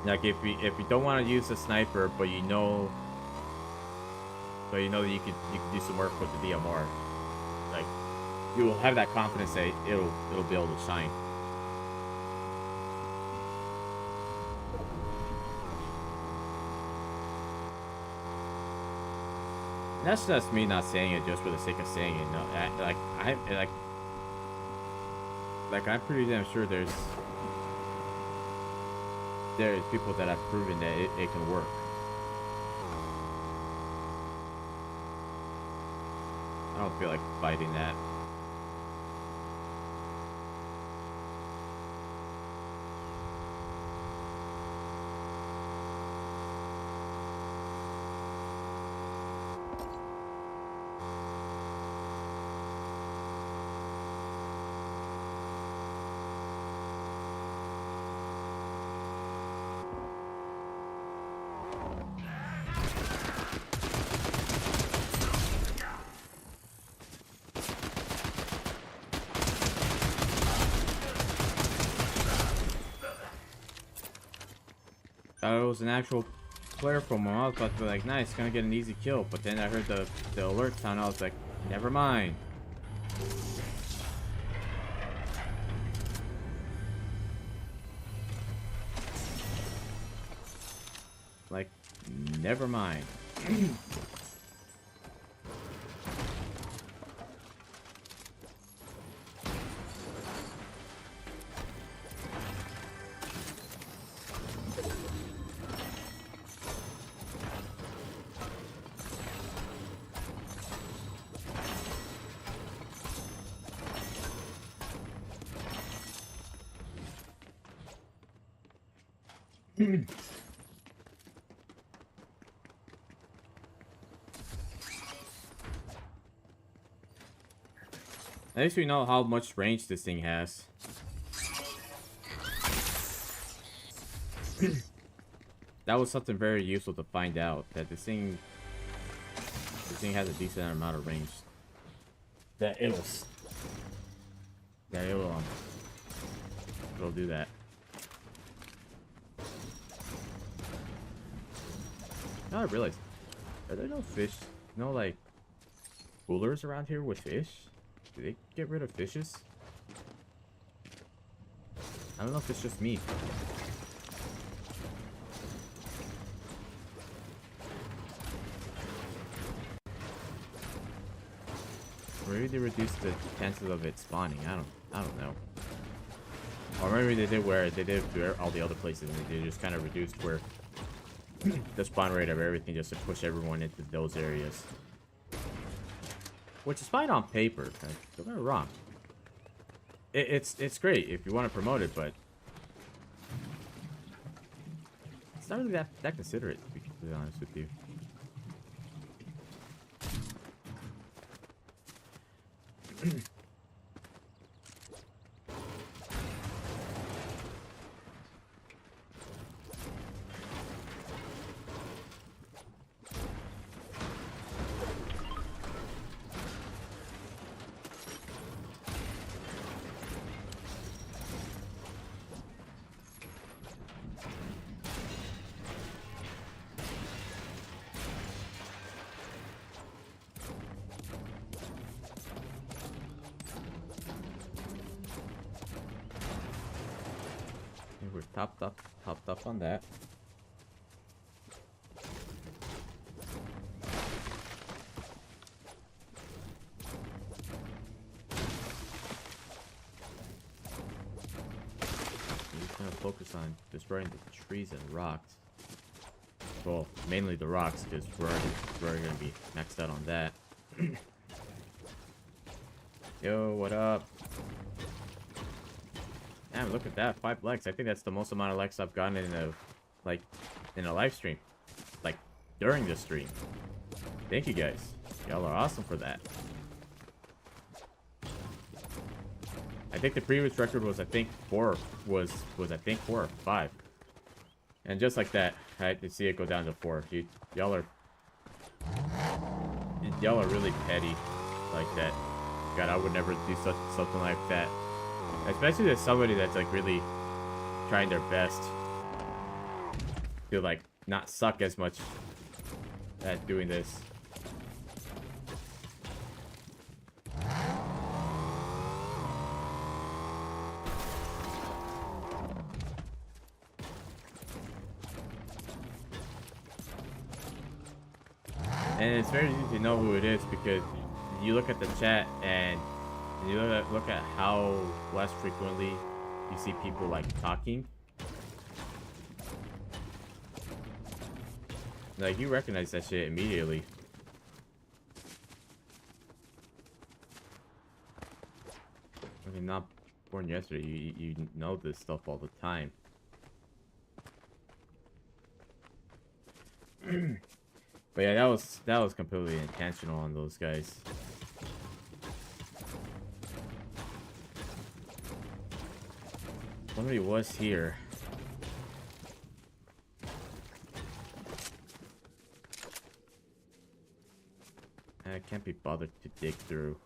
Like if you don't want to use a sniper, but you know that you could do some work with the DMR. Like, you will have that confidence that it'll be able to shine. And that's just me not saying it just for the sake of saying it. No, I'm pretty damn sure there's people that have proven that it can work. I don't feel like fighting that. It was an actual player from I was about to be like, nice, gonna get an easy kill, but then I heard the alert sound. I was like, never mind. Like, never mind. At least we know how much range this thing has. That was something very useful to find out, that this thing has a decent amount of range. That it'll do that. Now I realized, are there no fish, no like coolers around here with fish? Do they get rid of fishes? I don't know if it's just me. Maybe they reduced the chances of it spawning. I don't know. Or maybe they did where all the other places and they just kind of reduced where the spawn rate of everything just to push everyone into those areas. which is fine on paper. Don't get me wrong. It's great if you want to promote it, but it's not really that considerate, to be completely honest with you. We're topped up on that. We're just gonna focus on destroying the trees and rocks. Well, mainly the rocks, because we're already gonna be maxed out on that. Yo, what up? Damn, look at that, 5 likes. I think that's the most amount of likes I've gotten in a live stream. Like, during the stream. Thank you guys. Y'all are awesome for that. I think the previous record was, I think, 4 or 5. And just like that, I had to see it go down to 4. Y'all are really petty like that. God, I would never do something like that. Especially to somebody that's like really trying their best to like not suck as much at doing this. And it's very easy to know who it is because you look at the chat and you look at how less frequently you see people like talking. Like, you recognize that shit immediately. I mean, not born yesterday. You know this stuff all the time. But yeah, that was completely intentional on those guys. Somebody was here. I can't be bothered to dig through.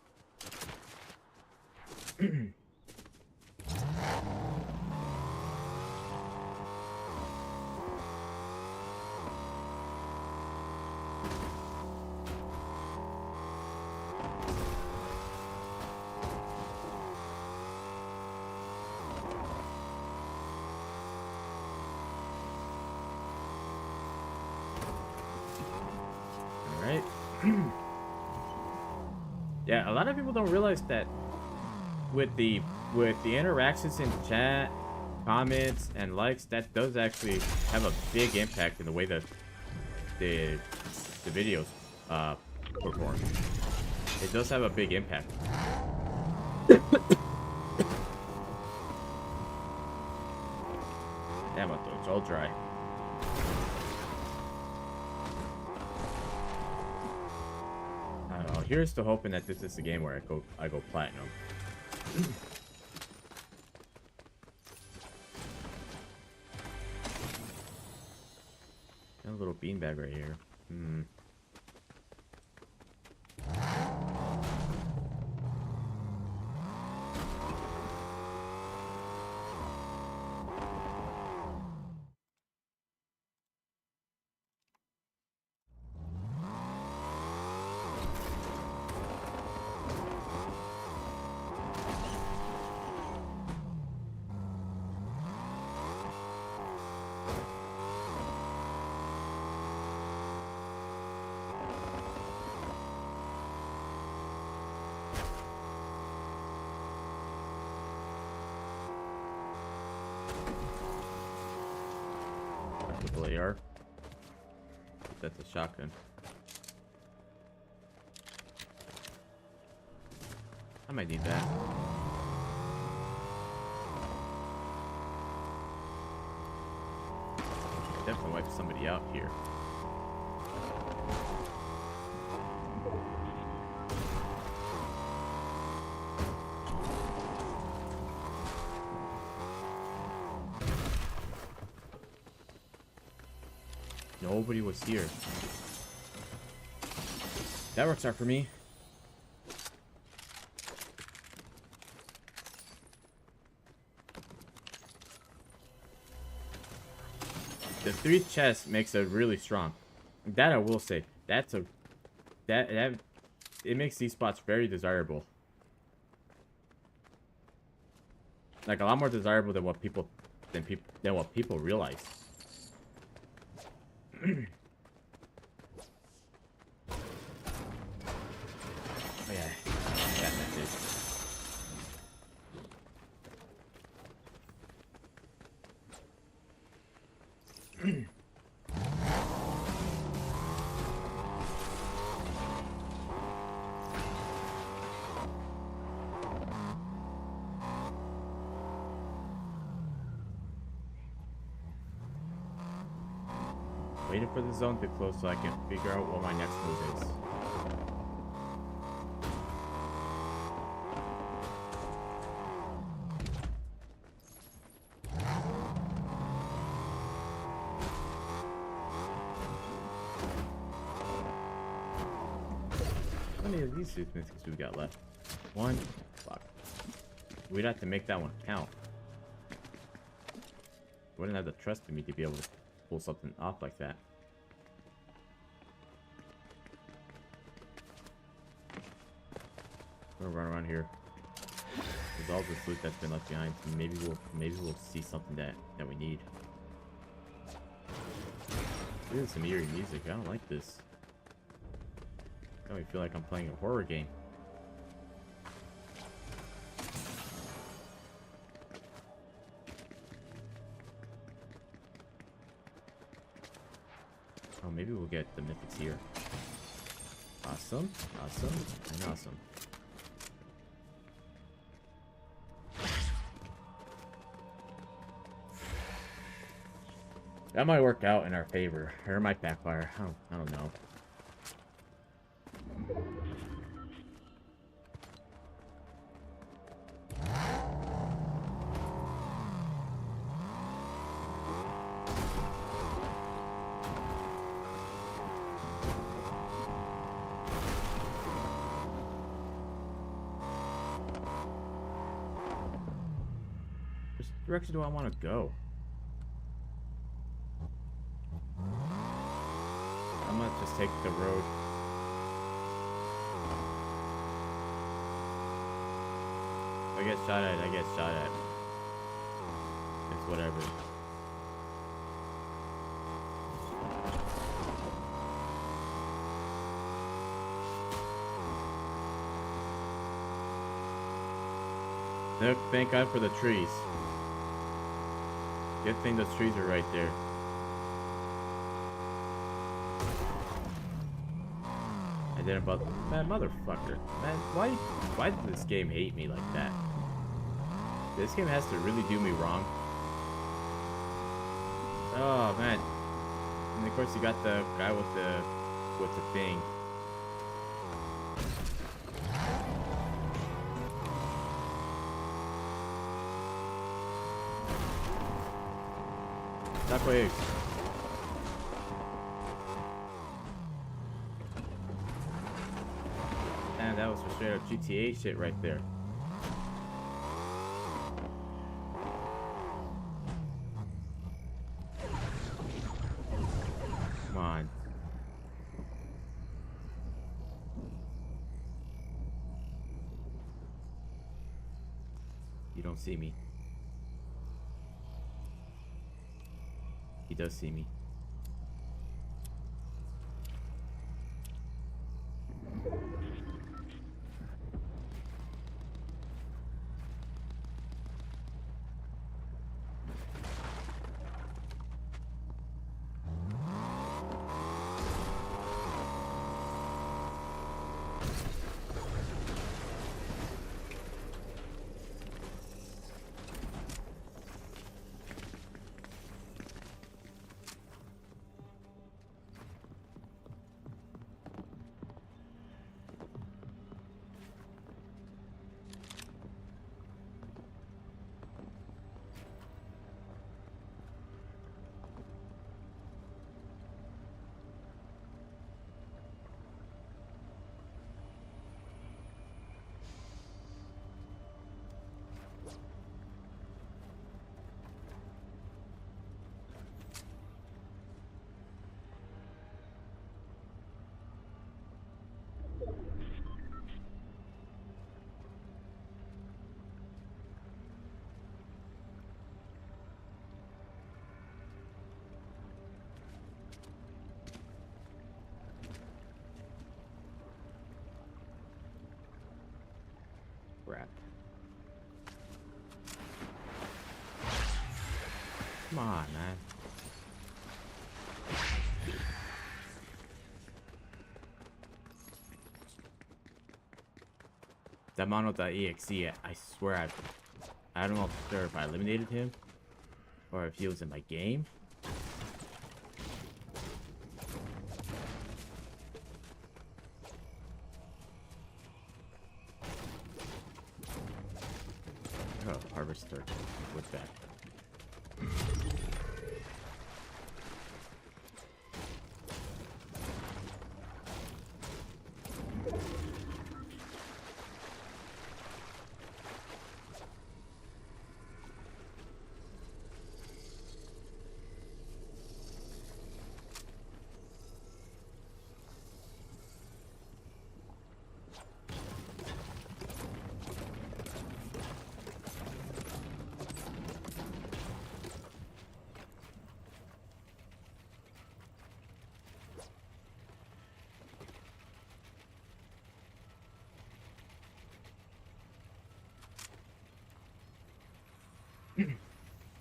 Yeah, a lot of people don't realize that with the interactions in chat, comments, and likes, that does actually have a big impact in the way that the videos perform. It does have a big impact. Damn, my throat's all dry. Here's to hoping that this is the game where I go platinum. Got a little beanbag right here. AR. That's a shotgun. I might need that. Definitely wipe somebody out here. Nobody was here. That works out for me. The 3 chests makes it really strong. That I will say. That's a that it makes these spots very desirable. Like a lot more desirable than what people realize. Oh yeah, that message. Waiting for the zone to close so I can figure out what my next move is. How many of these suit mythics we got left? 1? Fuck. We'd have to make that one count. Wouldn't have the trust in me to be able to pull something off like that. We're gonna run around here. There's all this loot that's been left behind. Maybe we'll see something that we need. This is some eerie music. I don't like this. I don't feel like I'm playing a horror game. Oh, maybe we'll get the mythics here. Awesome, awesome, and awesome. That might work out in our favor, or it might backfire. I don't know. Which direction do I want to go? I'm gonna just take the road. I get shot at, I get shot at. It's whatever. Nope, thank God for the trees. Good thing those trees are right there. I didn't bother. Man, motherfucker. Man, why did this game hate me like that? This game has to really do me wrong. Oh, man. And of course you got the guy with the thing. Stop waiting. Man, that was for straight up GTA shit right there. Come on. You don't see me. He does see me. crap. Come on, man. That mono.exe, I swear I don't know if I eliminated him or if he was in my game. Oh, harvester. What's that?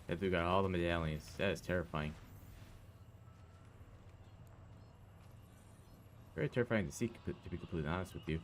That dude got all the medallions. That is terrifying. Very terrifying to see, to be completely honest with you.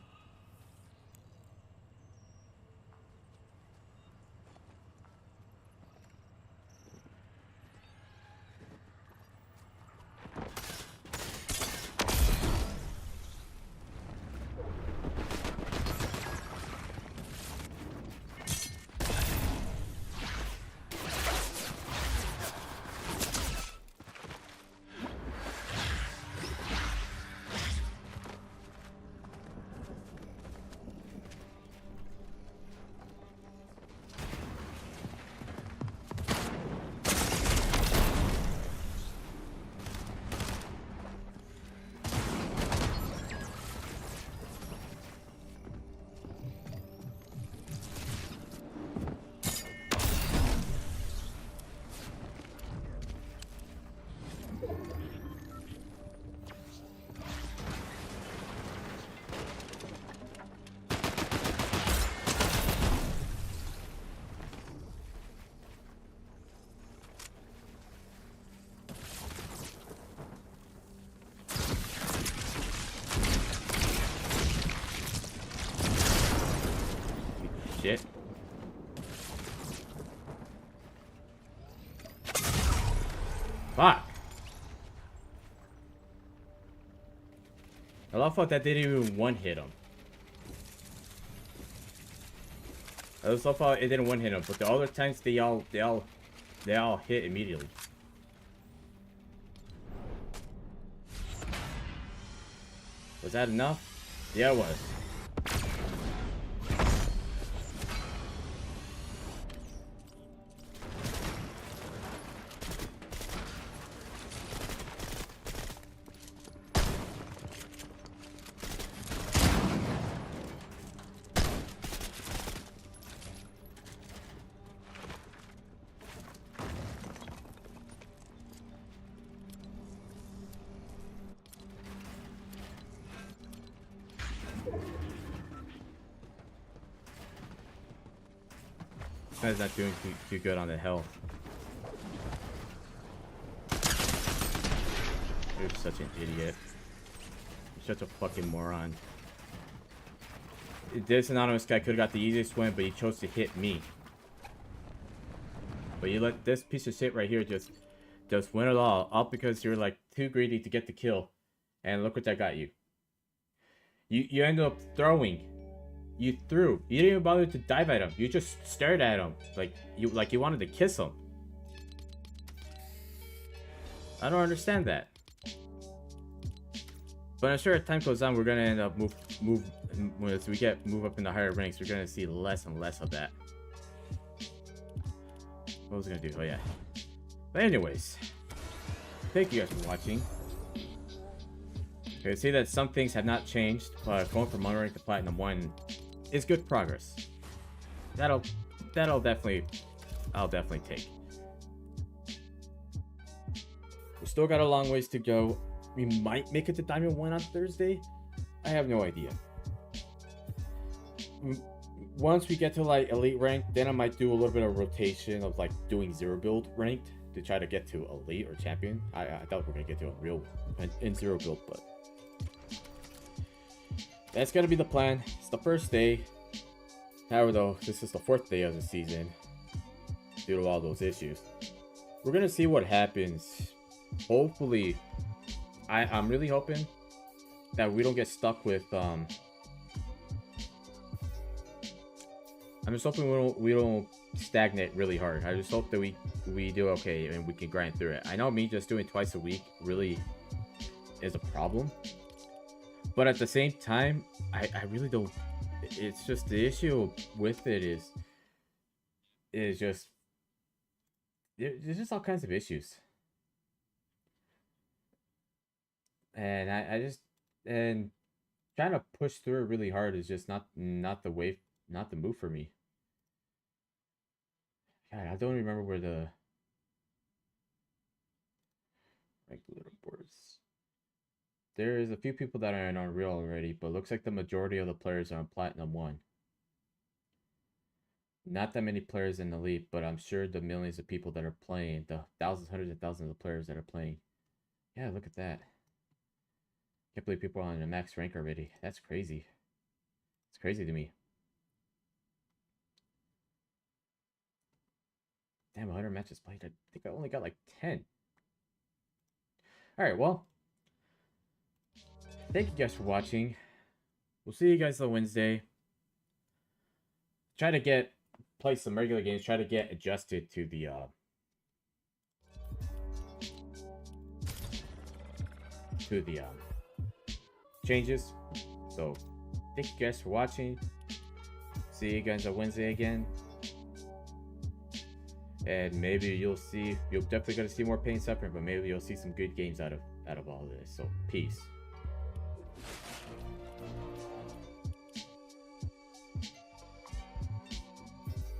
Shit. Fuck. I love how that didn't even one hit him. I love how it didn't one hit him, but the other times they all hit immediately. Was that enough? Yeah, it was. Guy's not doing too good on the health. You're such an idiot. You're such a fucking moron. This anonymous guy could have got the easiest win, but he chose to hit me. But you let this piece of shit right here just win it all because you're like too greedy to get the kill. And look what that got you. You ended up throwing. You threw. You didn't even bother to dive at him. You just stared at him like you wanted to kiss him. I don't understand that. But I'm sure as time goes on, we're gonna end up move as we move up in the higher ranks. We're gonna see less and less of that. What was I gonna do? Oh yeah. But anyways, thank you guys for watching. Okay, see that some things have not changed. Going from Mono Rank to Platinum 1 is good progress. I'll definitely take. We still got a long ways to go. We might make it to Diamond 1 on Thursday. I have no idea. once we get to like elite rank, then I might do a little bit of rotation of like doing zero build ranked to try to get to elite or champion. I thought we're gonna get to a real in zero build, but that's gonna be the plan. It's the first day. However, though, this is the 4th day of the season due to all those issues. We're gonna see what happens. Hopefully, I'm really hoping that we don't get stuck with I'm just hoping we don't stagnate really hard. I just hope that we do okay and we can grind through it. I know me just doing twice a week really is a problem, but at the same time, I really don't. It's just the issue with it is just there's just all kinds of issues, and I just and trying to push through it really hard is just not the way, not the move for me. God, I don't remember where the ranked leaderboards. There is a few people that are in Unreal already, but looks like the majority of the players are on Platinum 1. Not that many players in Elite, but I'm sure the millions of people that are playing, the thousands, hundreds of thousands of players that are playing. Yeah, look at that. Can't believe people are on a max rank already. That's crazy. It's crazy to me. Damn, 100 matches played. I think I only got like 10. Alright, well. Thank you guys for watching. We'll see you guys on Wednesday. Try to play some regular games. Try to get adjusted to the changes. So, thank you guys for watching. See you guys on Wednesday again. And maybe you're definitely gonna see more Pain Suffering, but maybe you'll see some good games out of all of this. So, peace.